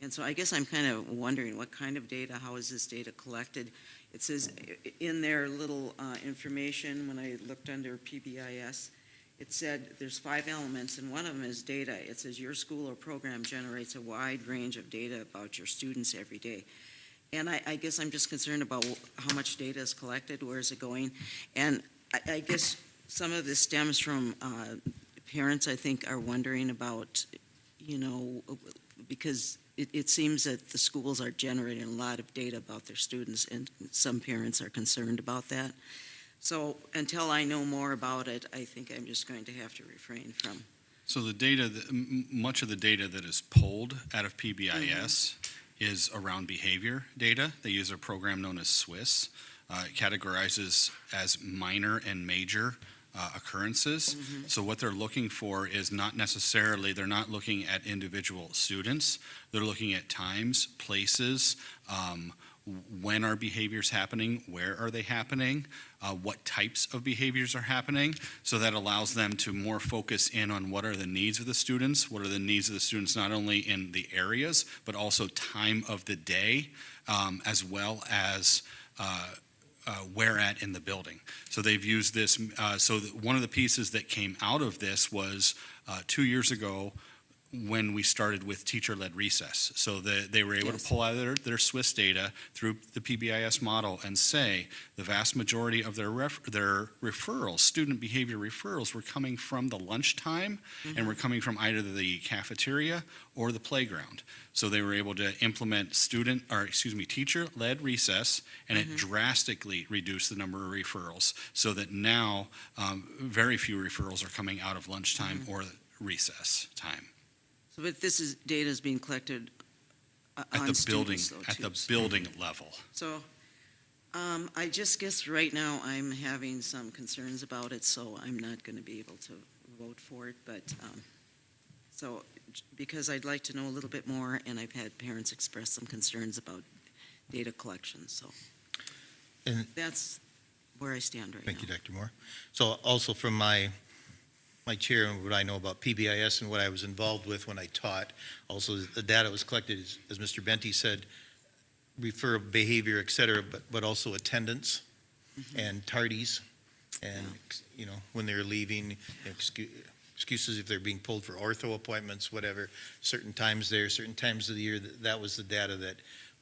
Speaker 8: And so I guess I'm kind of wondering what kind of data, how is this data collected? It says in their little information, when I looked under PBIS, it said there's 5 elements, and one of them is data. It says your school or program generates a wide range of data about your students every day. And I guess I'm just concerned about how much data is collected, where is it going? And I guess some of this stems from parents, I think, are wondering about, because it seems that the schools are generating a lot of data about their students, and some parents are concerned about that. So until I know more about it, I think I'm just going to have to refrain from.
Speaker 9: So the data, much of the data that is pulled out of PBIS is around behavior data. They use a program known as SWIS. It categorizes as minor and major occurrences. So what they're looking for is not necessarily, they're not looking at individual students. They're looking at times, places, when are behaviors happening, where are they happening, what types of behaviors are happening. So that allows them to more focus in on what are the needs of the students, what are the needs of the students not only in the areas, but also time of the day, as well as where at in the building. So they've used this, one of the pieces that came out of this was 2 years ago, when we started with teacher-led recess. So they were able to pull out their Swiss data through the PBIS model and say the vast majority of their referrals, student behavior referrals, were coming from the lunchtime and were coming from either the cafeteria or the playground. So they were able to implement teacher-led recess, and it drastically reduced the number of referrals, so that now very few referrals are coming out of lunchtime or recess time.
Speaker 8: So, but this data is being collected
Speaker 9: At
Speaker 8: on
Speaker 9: the building,
Speaker 8: students, though,
Speaker 9: at the
Speaker 8: too.
Speaker 9: building level.
Speaker 8: So, I just guess right now I'm having some concerns about it, so I'm not going to be able to vote for it. But because I'd like to know a little bit more, and I've had parents express some concerns about data collection. So,
Speaker 2: And-
Speaker 8: that's where I stand right
Speaker 2: Thank you,
Speaker 8: now.
Speaker 2: Dr. Moore. So also from my chair and what I know about PBIS and what I was involved with when I taught, also the data was collected, as Mr. Benty said, refer behavior, et cetera, but also attendance and tardies, and, when they're leaving, excuses if they're being pulled for ortho appointments, whatever, certain times of the year. That was the data that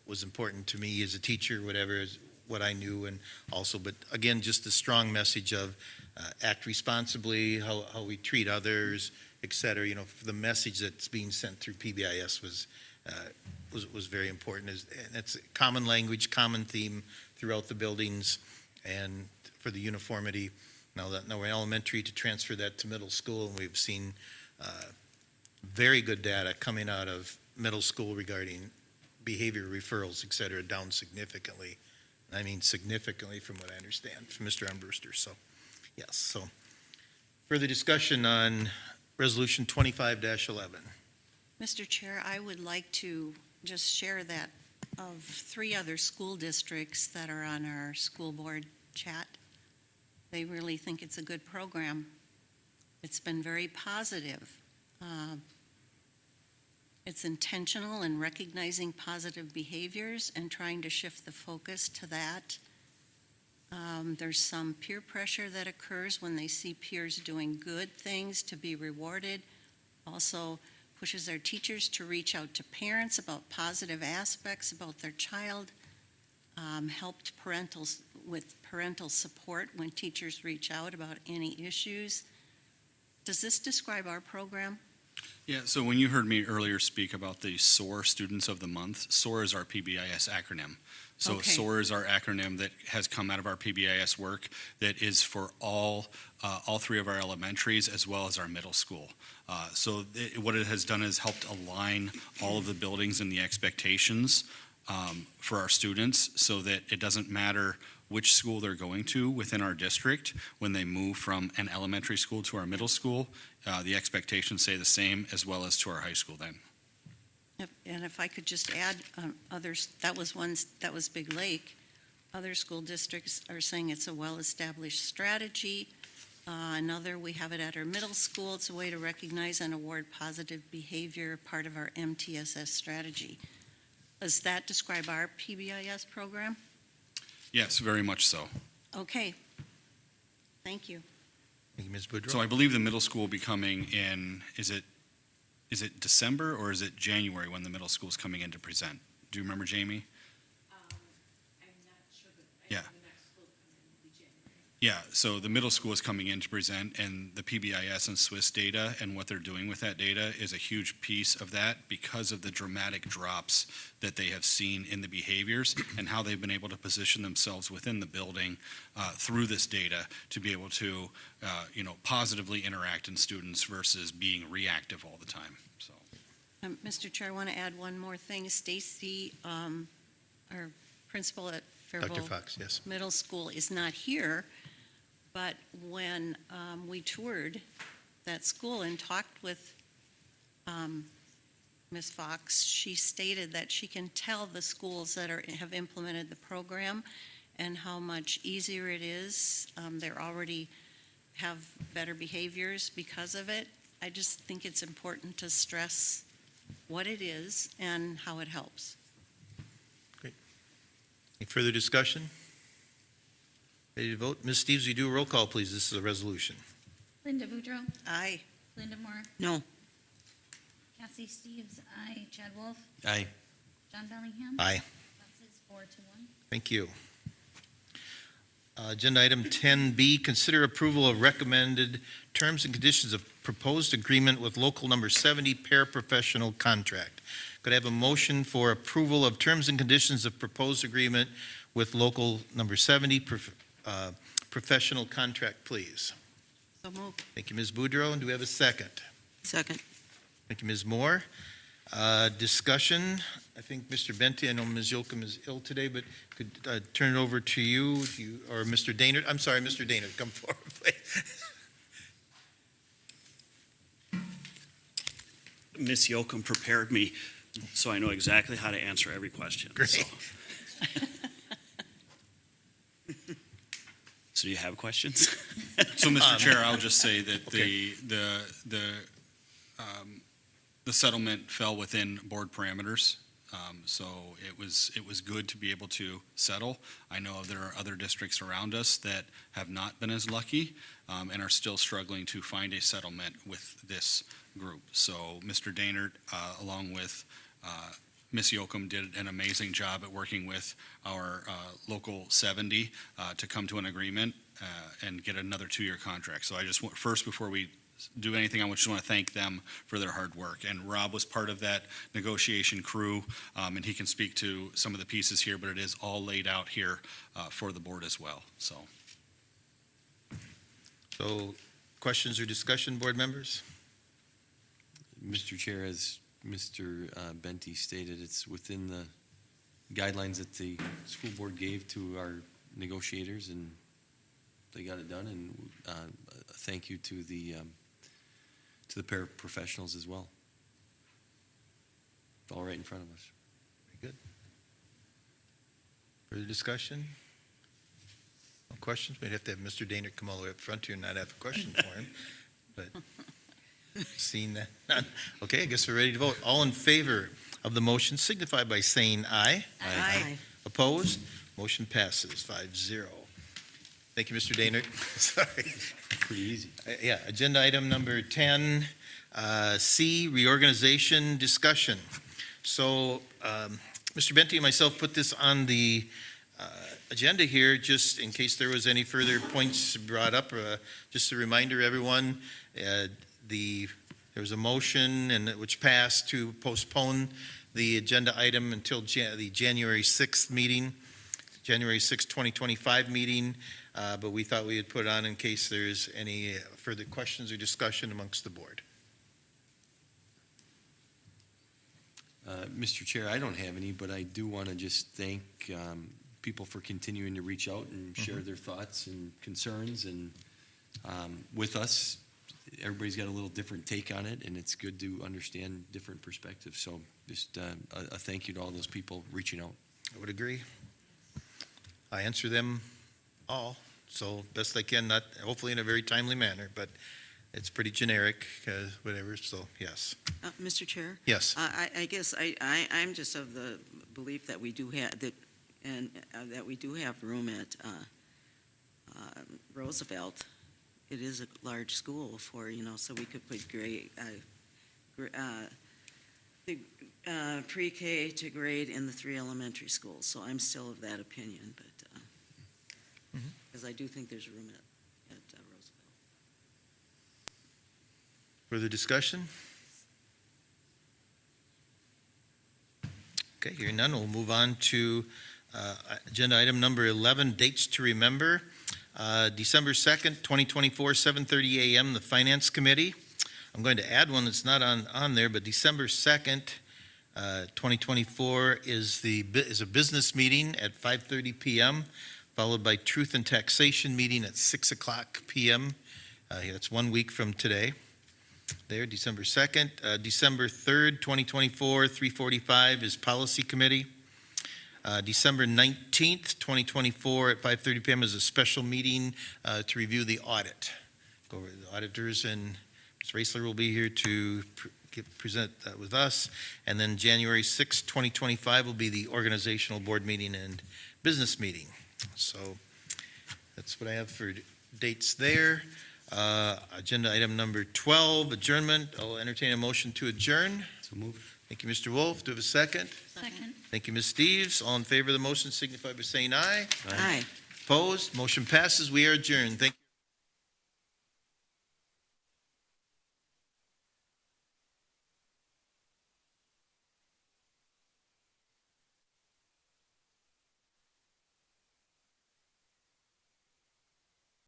Speaker 2: was important to me as a teacher, whatever, is what I knew. And also, but again, just the strong message of act responsibly, how we treat others, et cetera. The message that's being sent through PBIS was very important. And it's common language, common theme throughout the buildings, and for the uniformity. Now we're elementary, to transfer that to middle school, and we've seen very good data coming out of middle school regarding behavior referrals, et cetera, down significantly. I mean significantly, from what I understand from Mr. Armbruster. So, yes. So, further discussion on Resolution 25-11.
Speaker 4: Mr. Chair, I would like to just share that of 3 other school districts that are on our school board chat, they really think it's a good program. It's been very positive. It's intentional in recognizing positive behaviors and trying to shift the focus to that. There's some peer pressure that occurs when they see peers doing good things to be rewarded. Also pushes their teachers to reach out to parents about positive aspects about their child. Helped with parental support when teachers reach out about any issues. Does this describe our program?
Speaker 9: Yeah, so when you heard me earlier speak about the SOAR Students of the Month, SOAR is our PBIS acronym. So
Speaker 4: Okay.
Speaker 9: SOAR is our acronym that has come out of our PBIS work that is for all three of our elementaries as well as our middle school. What it has done is helped align all of the buildings and the expectations for our students so that it doesn't matter which school they're going to within our district. When they move from an elementary school to our middle school, the expectations stay the same as well as to our high school then.
Speaker 4: And if I could just add, others, that was Big Lake. Other school districts are saying it's a well-established strategy. Another, we have it at our middle school. It's a way to recognize and award positive behavior, part of our MTSS strategy. Does that describe our PBIS program?
Speaker 9: Yes, very much so.
Speaker 4: Okay. Thank you.
Speaker 2: Thank you, Ms. Boudreau.
Speaker 9: So I believe the middle school will be coming in, is it December or is it January when the middle school is coming in to present? Do you remember, Jamie?
Speaker 6: I'm not sure, but
Speaker 9: Yeah.
Speaker 6: the next school coming in will be January.
Speaker 9: Yeah, so the middle school is coming in to present, and the PBIS and Swiss data and what they're doing with that data is a huge piece of that because of the dramatic drops that they have seen in the behaviors and how they've been able to position themselves within the building through this data to be able to, positively interact in students versus being reactive all the time, so.
Speaker 4: Mr. Chair, I want to add one more thing. Stacy, our principal at
Speaker 2: Dr.
Speaker 4: Faribault
Speaker 2: Fox, yes.
Speaker 4: Middle School, is not here, but when we toured that school and talked with Ms. Fox, she stated that she can tell the schools that have implemented the program and how much easier it is. They're already have better behaviors because of it. I just think it's important to stress what it is and how it helps.
Speaker 2: Any further discussion? Ready to vote? Ms. Steves, will you do a roll call, please? This is a resolution.
Speaker 7: Linda Boudreau,
Speaker 4: Aye.
Speaker 7: Linda Moore,
Speaker 8: No.
Speaker 7: Cassie Steves, aye. Chad Wolf,
Speaker 1: Aye.
Speaker 7: John Bellingham.
Speaker 2: Aye.
Speaker 7: Passes 4-1.
Speaker 2: Thank you. Agenda item 10B, consider approval of recommended terms and conditions of proposed agreement with local number 70 paraprofessional contract. Could I have a motion for approval of terms and conditions of proposed agreement with local number 70 professional contract, please?
Speaker 4: So moved.
Speaker 2: Thank you, Ms. Boudreau. And do we have a second?
Speaker 8: Second.
Speaker 2: Thank you, Ms. Moore. Discussion. I think Mr. Benti, I know Ms. Yocum is ill today, but could turn it over to you or Mr. Daynard. I'm sorry, Mr. Daynard, come forward, please.
Speaker 10: Ms. Yocum prepared me, so I know exactly how to answer every question.
Speaker 2: Great.
Speaker 10: So do you have questions?
Speaker 9: So, Mr. Chair, I'll just say that
Speaker 2: Okay.
Speaker 9: the settlement fell within board parameters. So it was good to be able to settle. I know there are other districts around us that have not been as lucky and are still struggling to find a settlement with this group. So Mr. Daynard, along with Ms. Yocum, did an amazing job at working with our local 70 to come to an agreement and get another 2-year contract. So I just want, first, before we do anything, I just want to thank them for their hard work. And Rob was part of that negotiation crew, and he can speak to some of the pieces here, but it is all laid out here for the board as well, so.
Speaker 2: So, questions or discussion, board members?
Speaker 1: Mr. Chair, as Mr. Benti stated, it's within the guidelines that the school board gave to our negotiators, and they got it done. And thank you to the paraprofessionals as well. It's all right in front of us.
Speaker 2: Very good. Further discussion? No questions? We'd have to have Mr. Daynard come all the way up front here and not have a question for him, but seeing that, none. Okay, I guess we're ready to vote. All in favor of the motion signify by saying aye.
Speaker 4: Aye.
Speaker 2: Opposed? Motion passes 5-0. Thank you, Mr. Daynard. Sorry.
Speaker 1: Pretty easy.
Speaker 2: Yeah, agenda item number 10, C, reorganization discussion. So, Mr. Benti and myself put this on the agenda here just in case there was any further points brought up. Just a reminder, everyone, the There was a motion which passed to postpone the agenda item until the January 6th meeting, January 6th, 2025 meeting, but we thought we would put it on in case there's any further questions or discussion amongst the board.
Speaker 1: Mr. Chair, I don't have any, but I do want to just thank people for continuing to reach out and share their thoughts and concerns and with us. Everybody's got a little different take on it, and it's good to understand different perspectives. So just a thank you to all those people reaching out.
Speaker 2: I would agree. I answer them all, so best I can, not hopefully in a very timely manner, but it's pretty generic, whatever, so yes.
Speaker 8: Mr. Chair?
Speaker 2: Yes.
Speaker 8: I guess I'm just of the belief that we do have, that we do have room at Roosevelt. It is a large school for, so we could put pre-K to grade in the 3 elementary schools. So I'm still of that opinion, but, because I do think there's room at Roosevelt.
Speaker 2: Further discussion? Okay, hearing none, we'll move on to agenda item number 11, dates to remember. December 2nd, 2024, 7:30 a.m., the Finance Committee. I'm going to add one that's not on there, but December 2nd, 2024 is a business meeting at 5:30 p.m., followed by Truth and Taxation meeting at 6 o'clock p.m. That's 1 week from today. There, December 2nd. December 3rd, 2024, 3:45 is Policy Committee. December 19th, 2024 at 5:30 p.m. is a special meeting to review the audit. Go over the auditors, and Ms. Raisler will be here to present that with us. And then January 6th, 2025 will be the organizational board meeting and business meeting. So that's what I have for dates there. Agenda item number 12, adjournment. I'll entertain a motion to adjourn.
Speaker 1: So moved.
Speaker 2: Thank you, Mr. Wolf. Do we have a second?
Speaker 7: Second.
Speaker 2: Thank you, Ms. Steves. All in favor of the motion signify by saying aye.
Speaker 8: Aye.
Speaker 2: Opposed? Motion passes. We are adjourned. Thank you.